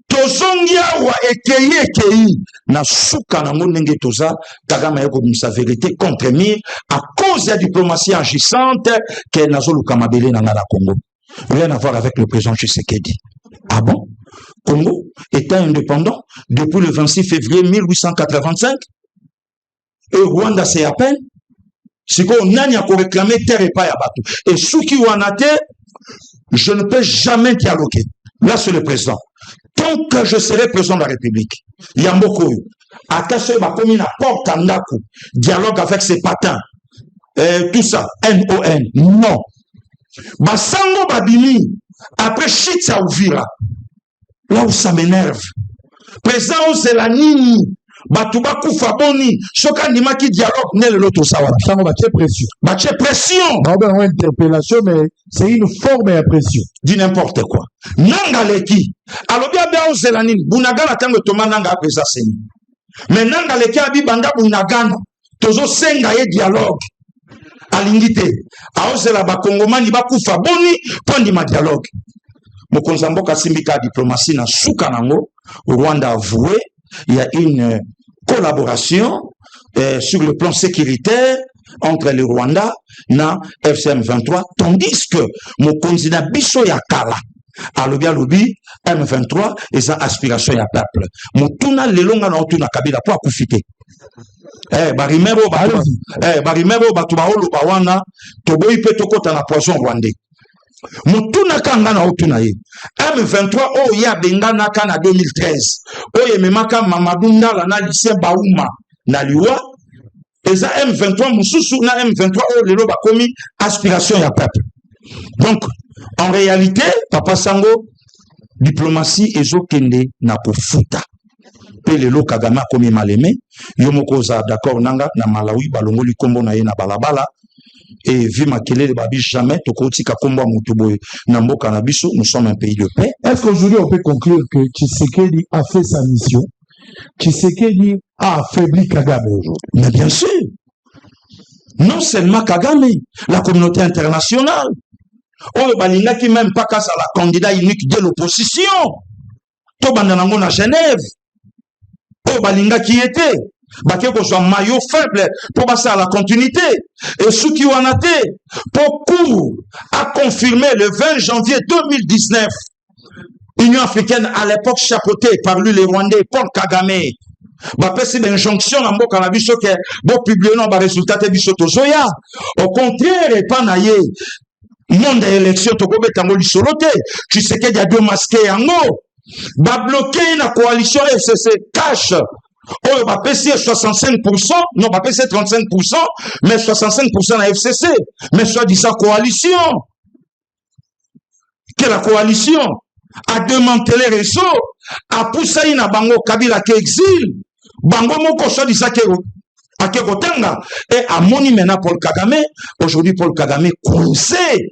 Tozongia wa ekei na suka na ndenge toza Kagame yako sa vérité contre mir à cause de la diplomatie agissante que nazoluka mabele na ngala Congo. Rien à voir avec le président Tshisekedi. Ah bon? Congo étant indépendant depuis le 26 février 1885 et Rwanda c'est à peine. C'est qu'on a réclamé terre et pas à bateau. Et Souki Wanate, je ne peux jamais dialoguer. Là, c'est le président. Tant que je serai président de la République, Yamboko, attaché ma commune à porte en Naku, dialogue avec ses patins, tout ça, N-O-N, non. Basango Babini, après Chitsa Ouvira, là où ça m'énerve, président Zelanini, Batuba Koufaboni, Soka Nimaki dialogue, n'est le loto sawa. Basango Baché pression. Baché pression. Non, ben, on interpellation, mais c'est une forme de pression. Dis n'importe quoi. Nangaleki. Alors bien, bien, Zelanini, Bunagana tango Thomas Nanga après ça, c'est. Mais Nangaleki abi banda Bunagana, tozo senga ye dialogue. Alingite. Aozela ba Kongomani ba Koufaboni, pondi ma dialogue. Mokonzamboka Simbika diplomatie na suka nango, Rwanda avoué. Il y a une collaboration sur le plan sécuritaire entre le Rwanda et FCM 23, tandis que mon candidat Bisso Yakala, à l'obi M23, et sa aspiration ya peuple. Mon tuna lelonga na tuna kabila pour akufite. Barimero batubaolo bawana, toboyi petokota na poison rwandais. Mutuna kanga na otuna ye M23 o ya bengana kana 2013 o ye memaka Mamadou Ndala na lycée Baouma na liwa eza M23 mususu na M23 o lelo bakomi aspiration ya peuple. Donc en réalité Papa Sango diplomatie ezokende na kofuta pe lelo Kagame akomi maleme yo moko za d'accord nanga na Malawi balongoli kombo na ye na balabala. Et vu ma kelele babi jamais tokoti kakomba mutuboy namboka na biso, nous sommes un pays de paix. Est-ce qu'aujourd'hui on peut conclure que Tshisekedi a fait sa mission? Tshisekedi a affaibli Kagame aujourd'hui. Mais bien sûr. Non seulement Kagame, la communauté internationale. Oh balinga qui même pas casse à la candidat unique de l'opposition. To bandanango na Genève. Oh balinga qui était Baké ko soit maillot faible pour passer à la continuité. Et Souki Wanate, pour court, a confirmé le 20 janvier 2019, Union africaine à l'époque chapeautée par lui les Rwandais, Paul Kagame. Baké c'est une injonction en boka na biso que bon publier non ba résultat te biso to zoya. Au contraire, pas naie. Monde élection to ko betango li solote. Tu sais qu'il y a deux masqués en haut. Ba bloquer la coalition FCC cash. Oh, va passer 65%, non, va passer 35%, mais 65% à FCC, mais soit dit sa coalition. Que la coalition a démantelé les réseaux, a poussé na bango Kabila qui exil, bango moko soit dit ça qui a Kekotanga, et a moni maintenant Paul Kagame, aujourd'hui Paul Kagame coincé.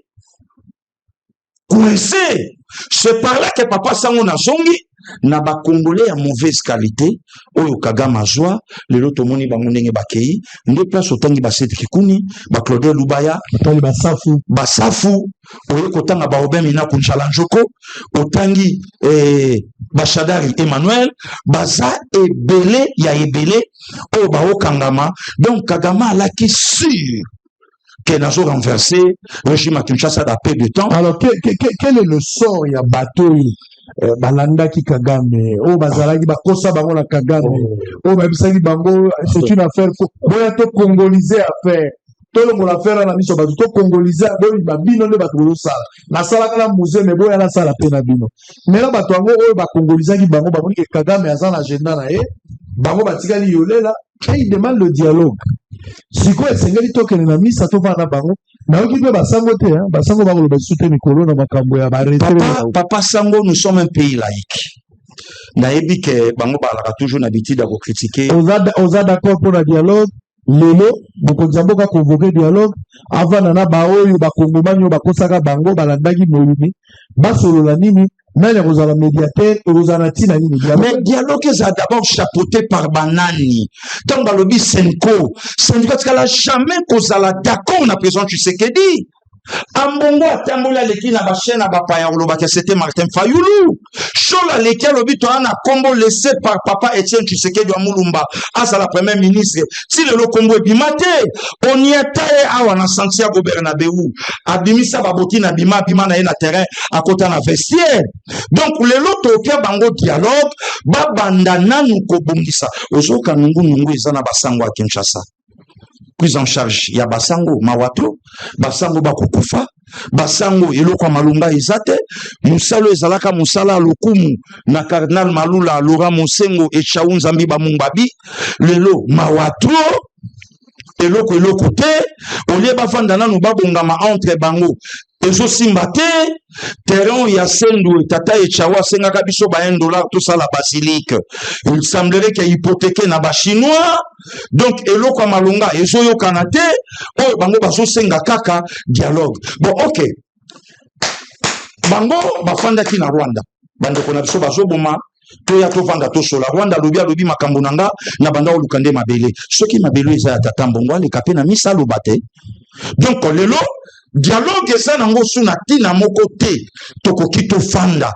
C'est par là que Papa Sango na zongi, na ba Congolais à mauvaise qualité, oyo Kagame azwa, lelo tomoni bango ndenge bakei, nde place otangi ba Seth Kikuni, ba Claude Lubaya, otangi ba Safu, oyo kotanga ba Robert Mina Kunchalanjoko, otangi ba Shadari Emmanuel, baza ebele ya ebele, oyo ba okangama, donc Kagame a la qui sûr que nous avons renversé le régime à Kinshasa à peu de temps. Alors, quel est le sort? Il y a bateau, Balanda qui Kagame, oh, Bazalagi, Bakosa, Barola Kagame, oh, Babisagi Bango, c'est une affaire, congoliser affaire. tolo mo la faire na miso bato to congolais boyi ba bino ne bato lo sala na sala kala musée mais boya na sala pe na bino mais na bato ngo oyo ba congolais ki bango ba ke Kagame azana agenda na ye bango batikali yolela il demande le dialogue siko esengeli tokene na misa to vana bango na oki pe basango te basango ba koloba sute mikolo na makambo ya ba papa Sango, nous sommes un pays laïque. Naebi ke bango balaka toujours n'habitude à vous critiquer. Oza d'accord pour le dialogue. Lelo bokonzamboka convoquer dialogue avant nana baoyo bakongomani bakosaka bango balandaki moyini basolola nini nani kozala médiateur kozala tina nini dialogue. Mais dialogue est d'abord chapeauté par Banani. Tant balobi Senko tikala jamais kozala d'accord na président Tshisekedi. Ambongo atambola leki na ba chaîne ba paya olobaka c'était Martin Fayulu. Chola leki alobi to ana kombo laissé par papa Etienne Tshisekedi wa Mulumba asa la premier ministre. Si le kombo ebimate on y était awa na Santiago Bernabéu. Abimisa baboti na bima na ye na terrain à côté na vestiaire. Donc le loto ke bango dialogue ba banda nanu ko bongisa. Ozoka nungu ezana basango a Kinshasa. Prise en charge ya basango mawato basango bakukufa basango eloko malunga ezate musalo ezalaka musala lokumu na cardinal Malula Laurent Mosengo et Chaou Nzambi Bamumbabi lelo mawato eloko te olie bafanda nanu babongama entre bango ezo simbate terrain ya sendu tata et Chawa sengaka biso ba $1 tout ça la basilique. Il semblerait qu'il hypothéqué na ba chinois. Donc eloko malunga ezo yo kanate o bango baso senga kaka dialogue. Bon OK. Bango bafanda ki na Rwanda. Bando kona biso bazo boma to ya to vanda to sola Rwanda lobi makambo nanga na banda olukande mabele. Soki mabele eza tata mbongo ale kapé na misa lobate. Donc lelo dialogue ça nango suna tina moko te tokoki to fanda.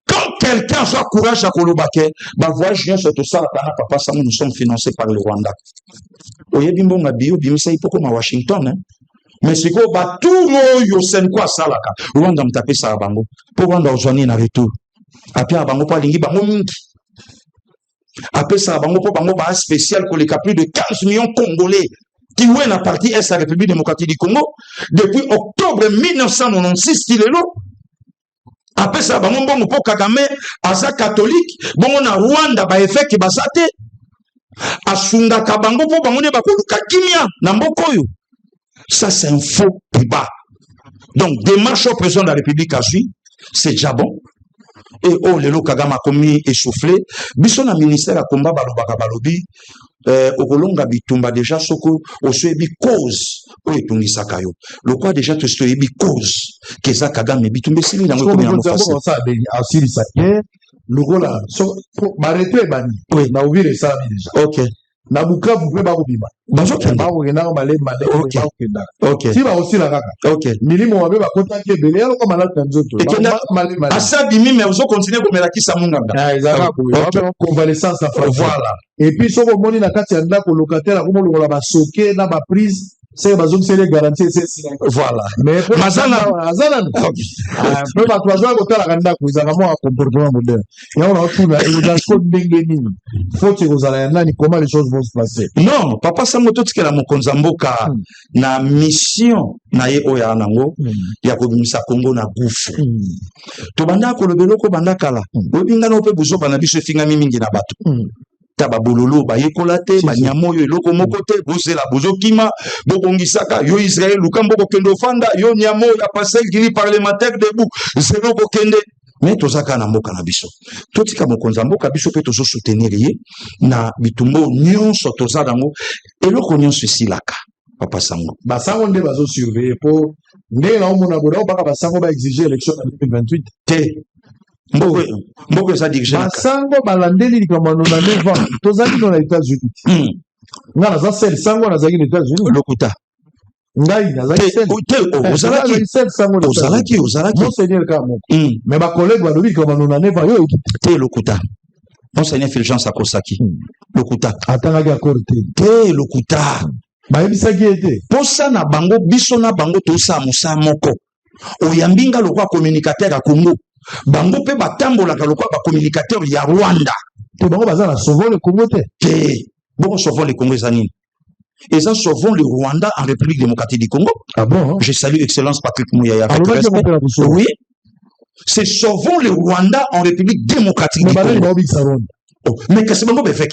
Quand quelqu'un soit courage à kolobake ba voyage bien sur tout ça la papa ça nous sommes financés par le Rwanda. Oye bimbo ngabio bimisa ipoko ma Washington mais c'est quoi ba tout yo sen quoi salaka Rwanda mtape sa bango pour Rwanda ozwani na retour apia bango pa lingi bango mingi apia sa bango po bango ba spécial ko les plus de 15 millions congolais qui est la partie est la République démocratique du Congo depuis octobre 1996 qu'il est là. Après ça, bon pour Kagame, asa catholique, bon on a Rwanda ba effet qui basate, asunga kabango pour bango ne bakoluka kimia na mbokoyo. Ça c'est un faux débat. Donc démarche au président de la République à suivre, c'est déjà bon. Et oh le Kagame a commis essoufflé, biso na ministère a combat balobaka balobi. Okolonga bitumba déjà soko osoyebi cause oyo etungisaka yo lokwa déjà tosoyebi cause keza Kagame bitumba esili nango ekomi yango facile asilisa ye lokola so barete bani na uvire esala déjà ok na Bukavu pe bakobima bakokenda malemba bakokenda si bakosila kaka ok milimo mabe bakotaki ebele yaloko maladi na nzoto asa bimi mais ozokontinue komelakisa munganga ezalaka convalescence à voilà et puis soko omoni na kati ya ndako locataire akomo lokola basoke na baprise c'est bazongiseli garantie voilà mais azana pe bato bazwaka kotalaka ndako ezalaka mwa comportement moderne yango naotuna elodasko ndenge nini faut ekozala ya nani comment les choses vont se passer non papa Sango totikela mokonzi mboka na mission na ye oyo nango ya kobimisa Congo na gufu tobanda kolobeloko banda kala obingana ope buzoba na biso efingami mingi na bato taba bololo ba yekola te ba nyamoyo eloko moko te bozela bozokima bobongisaka yo Israël lukambo kokende ofanda yo nyamo ya passer gili parlementaire debout zelo kokende mais tozaka na mboka na biso totika mokonza mboka biso pe tozo soutenir ye na bitumbo nyonso toza dango eloko nyonso esilaka papa Sango basango nde bazo surveiller po ndenge na omona boda baka basango ba exiger élection en 2028 te mboko eza dirigé basango balandeli likambo na 9 ans tozali dans les États-Unis nga naza sel sango nazalaki na États-Unis lokuta ngai nazalaki sel ozalaki monseigneur kaka moko mais bacollègue balobi likambo na 9 ans yo te lokuta monseigneur Fulgence akosaki lokuta atangaki akorde te lokuta bayebisaki ete posa na bango biso na bango tosala mosala moko oyambinga lokwa communicateur ya Congo bango pe batambolaka lokwa ba communicateur ya Rwanda te bango baza na sauvons le Congo te bon sauvons le Congo ezanini Et ça, sauvons le Rwanda en République démocratique du Congo. Ah bon? Hein? Je salue Excellence Patrick Mouyaya. Alors, oui. C'est sauvons le Rwanda en République démocratique du Congo. Mais qu'est-ce que c'est fait?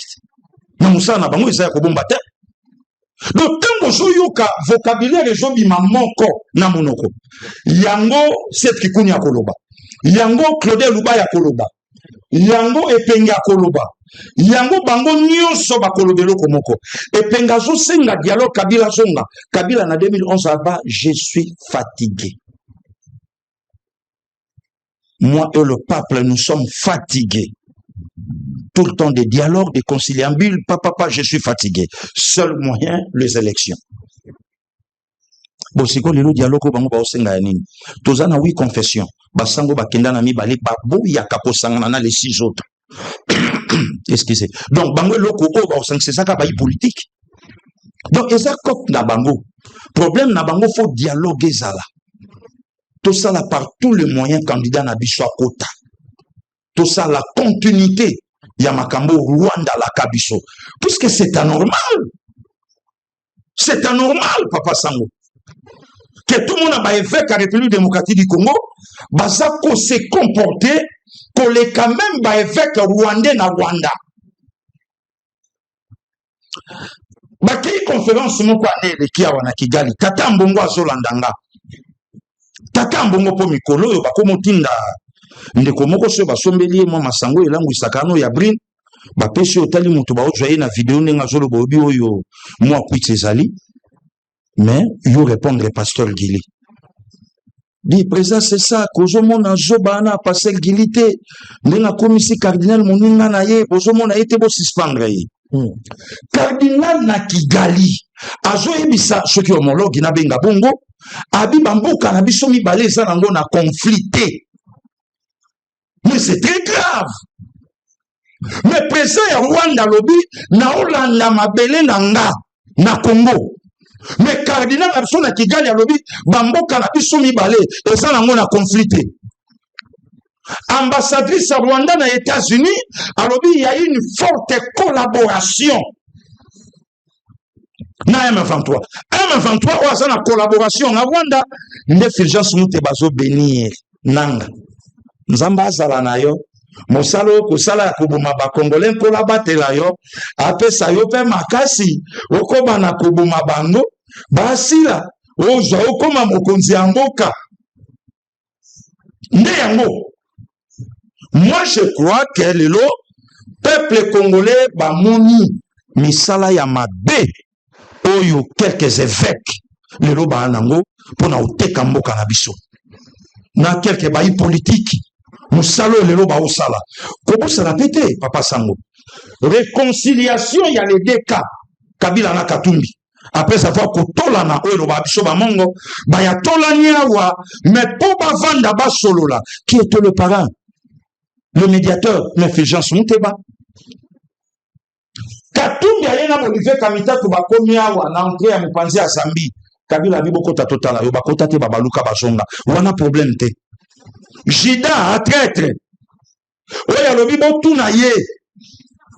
Namusa na bango eza ko bomba te. Donc quand vous yoka vocabulaire et jobi mamoko na monoko. Yango cette kikunya koloba. Yango Claude Lubaya koloba. Yango epenga koloba. Yango bango nyonso bakolobelo komoko. Epenga zo senga dialogue Kabila zonga. Kabila na 2011 aba je suis fatigué. Moi et le peuple nous sommes fatigués. Tout le temps des dialogues, des conciliabules, papa, je suis fatigué. Seul moyen, les élections. Bon, c'est quoi le dialogue bango ba osenga nini? Tozana oui confession. Basango bakenda na mibale babo ya kaposanga na les 6 autres. Excusez. Donc bango loko o ba osenga c'est ça ka ba politique. Donc eza kop na bango. Problème na bango faut dialoguer zala. Tout ça là par tous les moyens candidat na biso kota. Tout ça la continuité Yamakambo Rwanda la Kabiso. Puisque c'est anormal. C'est anormal, Papa Sango. Que tout le monde a évêque à la République démocratique du Congo, Bazako s'est comporté, qu'on les quand même ba évêque rwandais na Rwanda. Baki conférence moko ane le kia wana Kigali, Tata Mbongo azolandanga. Tata Mbongo po mikolo yo bakomo tinda ndeko moko so basombeli mo masango elangu isakano ya brin ba pesi otali mutu ba ozwaye na vidéo nenga zolo bobi oyo moi kwitse ezali mais yo répondre pasteur Gili dit président c'est ça kozo mona zoba na pasteur Gili te nenga komisi cardinal moninga na ye bozo mona ete bo suspendre ye cardinal na Kigali azo ebisa soki homologue na benga bongo abi bamboka na biso mibale eza nango na conflit. Mais c'est très grave. Mais président Rwanda lobi na Olanda mabele nanga na Congo. Mais cardinal Abso na Kigali lobi bamboka na biso mibale eza nango na conflit. Ambassadrice à Rwanda na États-Unis alobi il y a une forte collaboration. Na M23. M23 oza na collaboration na Rwanda nde Fulgence Mute bazo bénir nanga. Nzamba azala na yo mosalo kosala koboma ba congolais kola batela yo apesa yo pe makasi okoba na koboma bango basila ozo okoma mokonzi ya mboka nde yango. Moi je crois que lelo peuple congolais bamoni misala ya mabe oyo quelques évêques lelo ba nango pona oteka mboka na biso na quelques bayi politique musalo lelo ba osala kobo sala pété Papa Sango réconciliation il y a les deux cas Kabila na Katumbi après avoir kotola na oyo ba biso ba mongo ba ya tola nyawa mais po ba vanda ba solo là qui était le parrain le médiateur mais Fulgence Muteba Katumbi ayena Olivier Kamita to ba komi awa na entrée ya mopanzi ya Zambi Kabila biboko tatotala yo ba kota te babaluka basonga wana problème te. Jida a traître. Oya lobi botu na ye.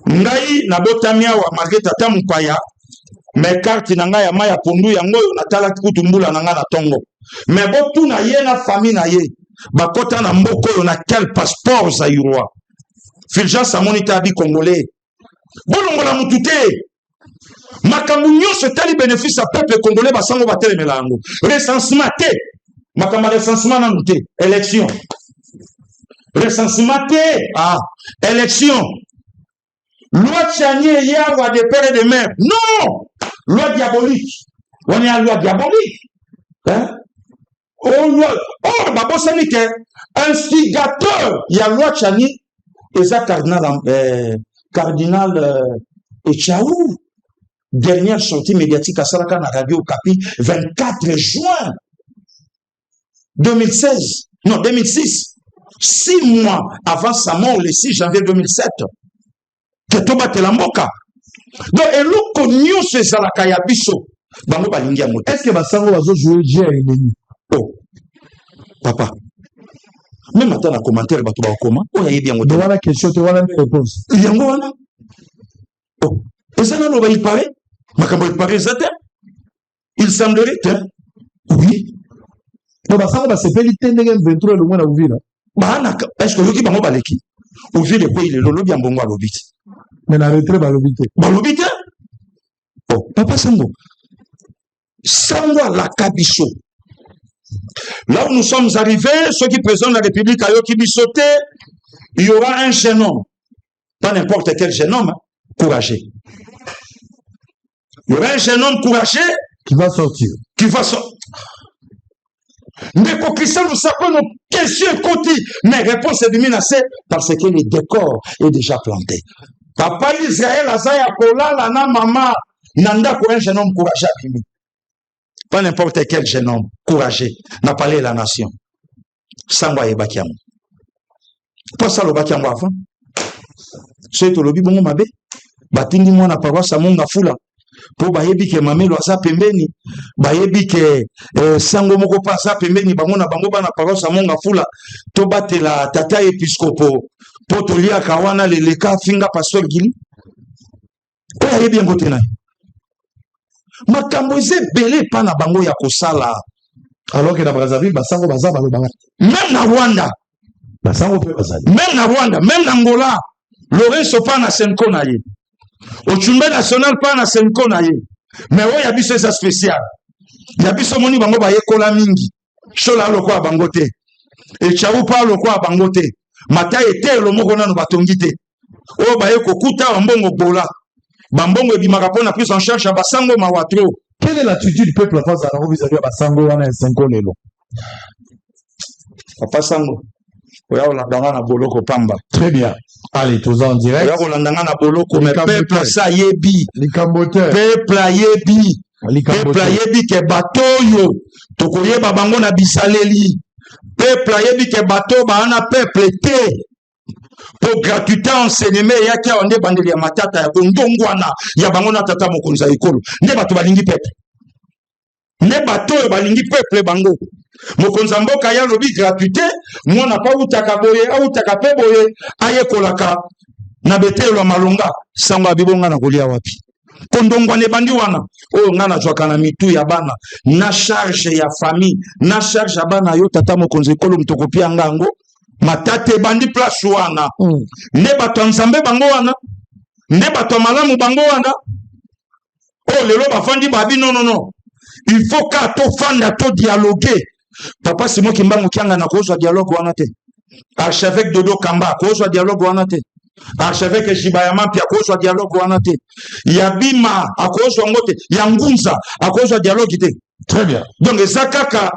Ngai na botamia wa Marguerite Tamukaya. Me carte na ngai ya maya pondu yango yo natala kutumbula na nga na tongo. Me botu na ye na famille na ye. Bakota na mboko yo na quel passeport za yurwa. Fulgence amonita abi congolais. Bolongola mutute. Makambu nyonso tali bénéfice à peuple congolais basango batelemela yango. Recensement te. Makamba recensement na nuté. Élection. Recensement te. Ah. Élection. Loi Tchanier Yawa des pères et des mères. Non. Loi diabolique. On est à loi diabolique. Hein? Oh, loi. Oh, Babo Sanike. Instigateur. Il y a loi Tchani. Et ça, cardinal Echaou. Dernière sortie médiatique à Saraka na Radio Kapi, 24 juin 2016. Non, 2006. 6 mois avant sa mort, le 6 janvier 2007. Que Toba Telamboka. Donc, et l'eau connu ce Saraka Yabiso. Bango Balingi Amote. Est-ce que Basango va jouer G Oh, papa. Même maintenant, dans le commentaire, il y a comment? Oh, il y a bien. Il y a la question, tu vois la réponse. Il y a quoi? Oh, et ça, il paraît. Makambo parisiateur. Il semblerait que oui. Donc basango basepeli tendenge 23 le mois na Uvira. Bana est-ce que yoki bango baleki? Uvira ko ile lolo bia mbongo alobiti. Mais na retrait balobite. Balobite? Oh, papa Sango. Sango la kabiso. Là où nous sommes arrivés, ceux qui présentent la République à Yoki Bisoté, il y aura un jeune homme. Pas n'importe quel jeune homme, hein, courageux. Il y aura un jeune homme courageux qui va sortir. Mais pour Christian, nous savons nos questions côté. Mais réponse est menacée parce que le décor est déjà planté. Papa Israël, Azaya Kola, Lana Mama, Nanda pour un jeune homme courageux. Pas n'importe quel jeune homme courageux n'a parlé la nation. Sangwa et Bakiam. Pas ça le Bakiam avant. C'est tout le bibon mabe. Batindi moi na paroisse à Monga Fula. Po bayebi ke mamelo aza pembeni bayebi ke sango moko pa aza pembeni bango na bango bana paroisse ya Monga Fula to batela tata episcopo po tolia kawana leleka finga pasteur Gili ko ayebi ngote na makambo eze belé pa na bango ya kosala alors que na Brazzaville basango baza balobanga même na Rwanda basango pe bazali même na Rwanda même na Angola Lorenzo pa na Senko na ye Ochumbe national pas na Senko na ye. Mais ouais ya biso ça spécial. Ya biso moni bango ba yekola mingi. Shola lokwa bango te. E chawu pa lokwa bango te. Mata ete lo moko na no batongi te. O ba yekokuta bambongo bola. Bambongo ebimaka pona prise en charge ya basango mawatro. Quelle est l'attitude du peuple face à la vis-à-vis de basango wana Senko lelo? Papa Sango. Oya olandanga na boloko pamba. Très bien. Allez, tous en direct. Oya olandanga na boloko mais peuple ça yebi. Likamboteur. Peuple yebi. Peuple yebi ke batoyo. Tokoyeba bango na bisaleli. Peuple yebi ke bato ba na peuple te. Pour gratuité enseignement ya kia onde bandeli ya matata ya ndongwana ya bango na tata mokonzi ya ekolo. Nde bato balingi peuple. Ne bato balingi peuple bango. Mokonza mboka ya lobi gratuité mwana pa utaka boye au utaka pe boye aye kolaka na betelo malonga sango abibonga na kolia wapi kondongwa ne bandi wana o ngana zwaka na mitu ya bana na charge ya famille na charge ya bana yo tata mokonzi ekolo mutoko pia ngango matate bandi place wana ne bato nzambe bango wana ne bato malamu bango wana o lelo bafandi babi non il faut ka to fanda to dialoguer. Papa Simon Kimbangu Kianga na kozwa dialogue wana te. Archevêque Dodo Kamba kozwa dialogue wana te. Archevêque Jibayama pia kozwa dialogue wana te. Yabima akozwa ngote, Yangunza akozwa dialogue te. Très bien. Donc ezakaka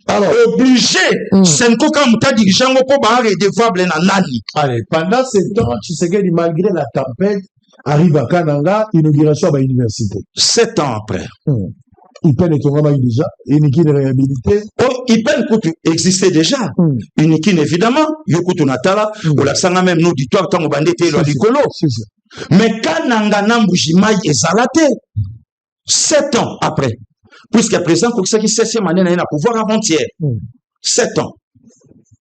alors obligé Senko ka muta dirigeant po ba redevable na nani. Allez, pendant ce temps, Tshisekedi malgré la tempête arrive à Kananga, inauguration à l'université. 7 ans après. Il peine est travail déjà, Unikin est réhabilité. Oh, il peine existait déjà. Unikin évidemment, Yokutu Natala, ou la sanga même l'auditoire, tant au bandité, le licolo. Mais Kananga Nambujimai est salaté. 7 ans après. Puisqu'à présent, pour ça qui 16e année, il a pouvoir avant-hier. 7 ans.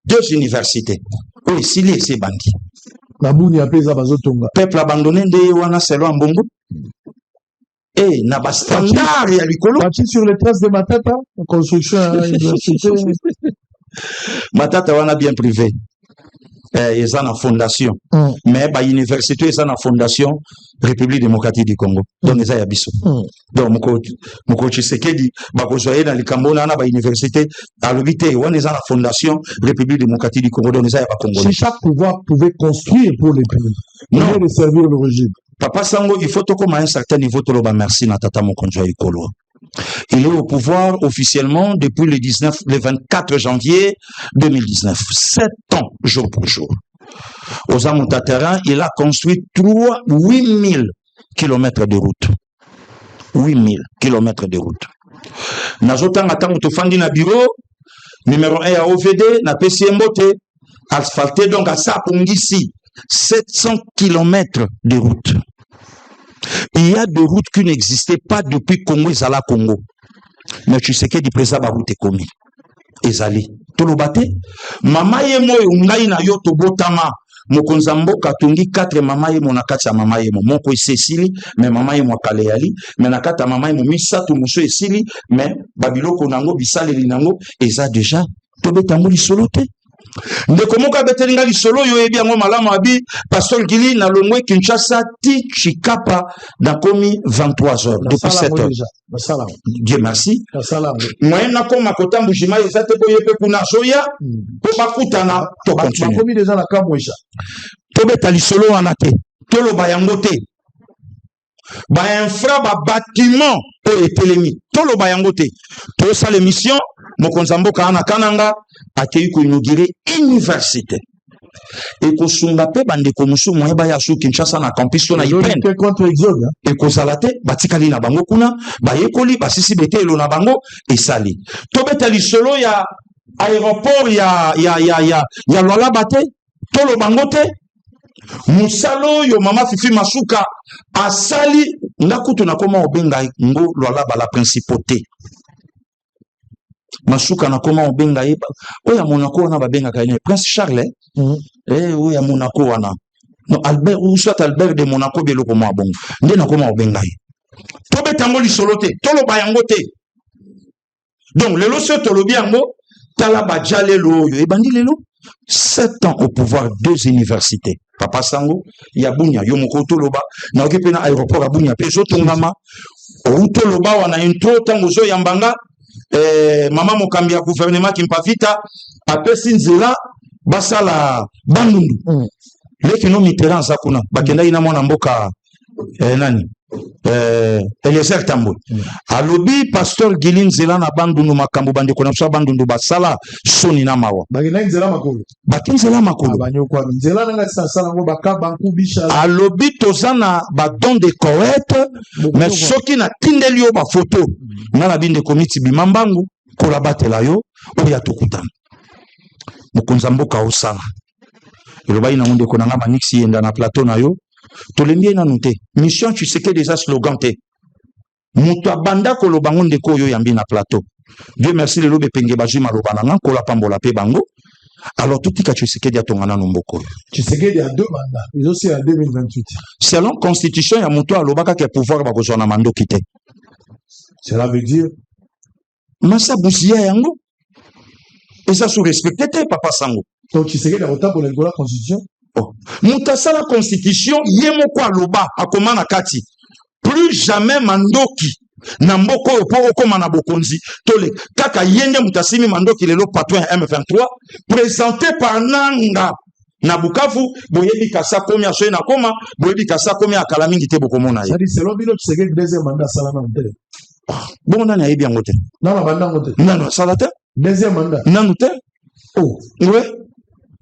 2 universités. Oui, s'il est, c'est bandit. Peuple abandonné de Wana Selo Mbongo. Et n'a pas standard et à l'écolo. Sur les traces de Matata, construction à l'université. Matata wana bien privé. Ils ont une fondation. Mais bah université ils ont une fondation République démocratique du Congo. Donc ils ont yabiso. Donc mon coach Tshisekedi bah kozoyer dans les Cambona na bah université à l'obité ils ont une fondation République démocratique du Congo. Donc ils ont pas Congo. Si chaque pouvoir pouvait construire pour les pays, non de servir le régime. Papa Sango, il faut que à un certain niveau, tu le merci na tata Mokonzo Ekolo. Il est au pouvoir officiellement depuis le 24 janvier 2019. 7 ans, jour pour jour. Aux Amoutaterrain, il a construit 8000 km de route. 8000 km de route. Nazotan attend to fandi na bureau, numéro 1 à OVD, na PCMBOT, asphalté donc à Sapongisi. 700 km de route. Il y a des routes qui n'existaient pas depuis Congo et Zala Congo. Mais tu sais que du président la route est commis. Ezali. Tout le bâté. Mama ye moi ungai na yo to botama. mokonzambo katungi 4 mama ye mona kati ya mama ye moko esili mais mama ye mwakale yali mais na kati ya mama ye misatu muso esili mais babiloko nango bisaleli nango eza déjà tobetango lisolo te ndeko moko abetelinga lisolo yo yebi yango malamu abi pasteur Gili na longwe Kinshasa ti Chikapa na komi 23 heures depuis 7 heures. Dieu merci. Moi na koma kotambu jima ezate ko yepe kuna zoya po bakutana to continue. Bakomi déjà na kamwesha. To beta lisolo wana te. To loba yango te. Ba infra ba bâtiment o etelemi. To loba yango te. To sa l'émission mokonzambo kana kananga akei ko inaugurer université. Et ko sunga pe bande ko musu moye ba ya su Kinshasa na campus to na ipen. Contre exode. Et ko salate batikali na bango kuna ba yekoli basisi bete elo na bango esali. To beta lisolo ya aéroport ya Lwala bate to lo bango te. Musalo yo mama Fifi Masuka asali ngakutu na koma obenga ngo Lwala ba la principauté. Masuka na koma obenga yeba oya Monaco wana babenga kayene Prince Charles oya Monaco wana no Albert ou soit Albert de Monaco beloko mo abongo nde na koma obenga ye to betango lisolo te to lo bayango te donc lelo so to lobi yango tala bajalelo yo ebandi lelo 7 ans au pouvoir 2 universités papa sango ya bunya yo moko to loba na okipe na aéroport ya bunya pe zo tongama o to loba wana intro tango zo yambanga mama mokambi ya gouvernement kimpavita apesi nzela basala bandundu leki no Mitterrand zakuna bakenda ina mwana mboka nani Eliezer Tambo alobi pasteur Gili nzela na bandundu makambo bande kona so bandundu basala soni na mawa bakenda nzela makolo bakinzela makolo banyokwa nzela nanga sala ngo bakabanku bisha alobi tozana ba don de correct mais soki na tindeli yo ba photo na binde komiti bimambangu kola batela yo oya tokutana mokonzamboka osala elobai na munde konanga manixi yenda na plateau na yo tolembi na nute mission tu sais que déjà slogan te mutu abanda koloba ngonde ko yo yambi na plateau Dieu merci le lobe penge bazui maloba nanga kola pambola pe bango alors tout tika tu sais que dia tongana no mboko tu sais que il y a 2 mandats ils aussi en 2028 selon constitution ya mutu alobaka ke pouvoir ba kozona mando kite cela veut dire masa busia yango et ça sous respecté te papa sango donc tu sais que dans pour la constitution mutasa la constitution yemo kwa loba akomana kati plus jamais mandoki na mboko opo okoma na bokonzi tole kaka yende mutasimi mandoki lelo patron M23 présenté par Nanga na Bukavu boyebi kasa komi aso na koma boyebi kasa komi akala mingi te bokomona ye c'est selon bilo tu sais que deuxième mandat salama ntele bon nani ayebi yango te na banda ngote nani salata deuxième mandat nanu te oh ouais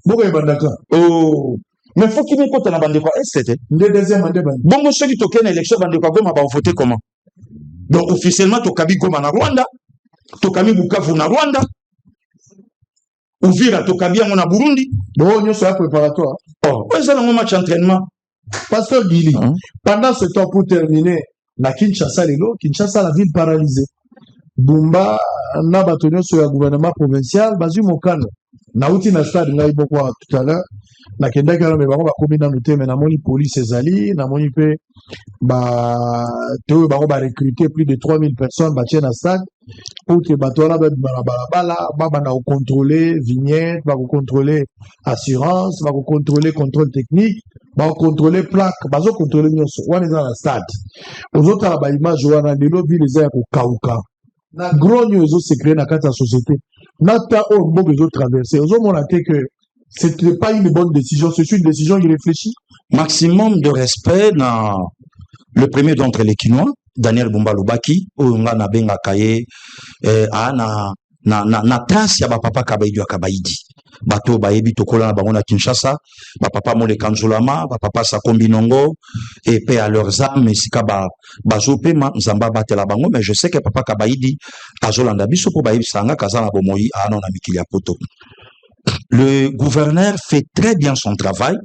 boko ebandaka oh mais faut qu'il me compte na bande quoi c'était le deuxième mandat bongo soki tokena élection bande quoi goma ba voter comment donc officiellement tokabi goma na Rwanda tokabi Bukavu na Rwanda Uvira tokabi yango na Burundi bon nyonso ya préparatoire oh ça le match entraînement pasteur Gili pendant ce temps pour terminer na Kinshasa lelo Kinshasa la ville paralysée Bumba na bato nyonso ya gouvernement provincial bazui mokano na uti na stade ngai boko tout à l'heure na kenda kana me bango bakomi na noté mais na moni police ezali na moni pe ba to bango ba recruter plus de 3000 personnes ba tient na stade pour que bato la bala ba na contrôler vignette ba contrôler assurance ba contrôler contrôle technique ba contrôler plaque ba zo contrôler nyonso wana dans la stade aux autres ba image wana lelo ville za ko kauka na gros news se créer na kata société nata o mbo bezo traverser ozo mona que c'était pas une bonne décision, c'est une décision irréfléchie. Maximum de respect dans le premier d'entre les Kinois, Daniel Bumba Lubaki, où on a benga kaye, na trace ya papa Kabaidi wa Kabaidi. Bato baebi tokola na bango na Kinshasa, papa Mole Kanzulama, papa Sakombi Nongo, et paix à leurs âmes, et sika bazope ma nzamba batela bango, mais je sais que papa Kabaidi, azolanda biso po baebi sanga kazana bomoi, na mikili ya poto. Le gouverneur fait très bien son travail.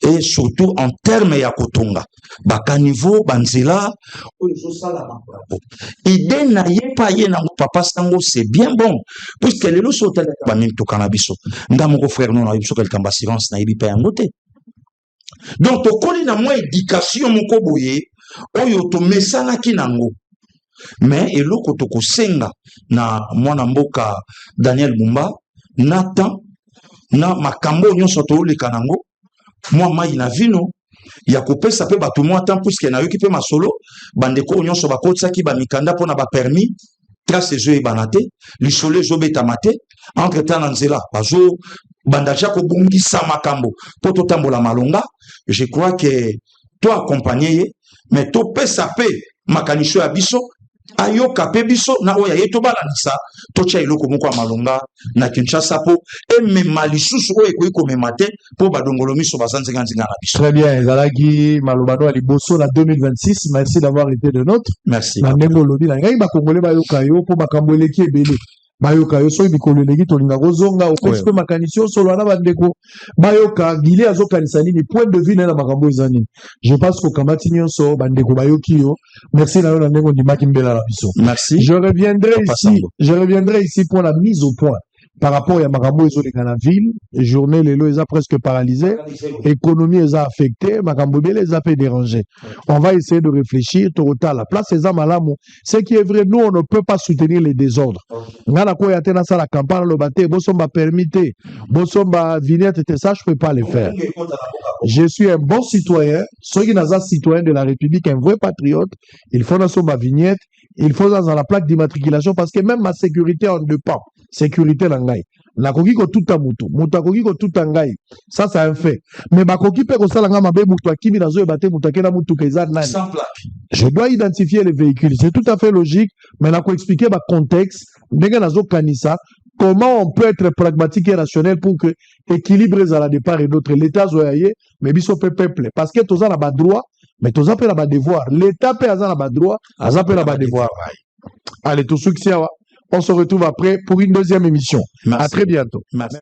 et surtout en termes ya kotonga baka niveau banzela idée na ye pa ye na papa sango c'est bien bon puisque lelo sotala ba minto cannabis ndamoko frère non na biso quelqu'un assurance na yebi pa yango te donc tokoli na moi éducation moko boye oyo to mesana kinango mais eloko tokosenga na mwana mboka Daniel Bumba Nathan na makambo nyonso toleka nango moi mai na vino ya kopesa pe bato moi tant puisque na yoki pe masolo bandeko nyonso bakotsaki ba mikanda pona ba permis trace ezo ebanate lisole ezo betamate entre temps na nzela bazo bandaja ko bungisa makambo po totambola malonga. Je crois que toi accompagner mais to pesa pe makanisho ya biso ayoka pe biso na oya yeto balanisa tocha iloko moko malonga na Kinshasa po e mema lisusu oyo ekoki komema te po badongolo miso bazanzinga nzinga na biso. Très bien, ezalaki malobano ya liboso na 2026. Merci d'avoir été de notre. Merci. Na ndenge olobi na ngai bakongole bayoka yo po makambo eleki ebele bayoka yo soki mikolo eleki tolinga kozonga opesi pe makanisi oyo solo wana bandeko bayoka gili azokanisa nini point de vue na makambo eza nini. Je pense kokamati nyonso bandeko bayoki yo. Merci na yo na ndenge ondimaki mbela na biso. Merci. Je reviendrai ici pour la mise au point par rapport à makambo ezoleka na ville. Journée lelo eza presque paralysée, économie eza affectée, makambo bele eza pe dérangé. On va essayer de réfléchir tôt la place eza malamu. Ce qui est vrai, nous on ne peut pas soutenir les désordres. Ngana ko ya tena ça la campagne le baté, bosomba permité, bosomba vignette et ça je peux pas les faire. Je suis un bon citoyen, ceux qui n'ont pas citoyen de la République, un vrai patriote, il faut dans son vignette, il faut dans la plaque d'immatriculation parce que même ma sécurité en dépend. Sécurité langai. La koki ko tout amuto. Muta koki ko tout angai. Ça, c'est un fait. Mais ma koki pe ko salanga mabe muto akimi na zo ebate muto akena muto keza nani. Sans plaque. Je dois identifier les véhicules. C'est tout à fait logique. Mais la ko expliquer ma contexte. Ndenge na zo kanisa. Comment on peut être pragmatique et rationnel pour que équilibre à la départ et d'autres. L'État zoyaye, mais biso pe peuple. Parce que toza na ba droit, mais toza pe na ba devoir. L'État pe aza na ba droit, aza pe na ba devoir. Allez, tout succès. On se retrouve après pour une deuxième émission. Merci. À très bientôt. Merci.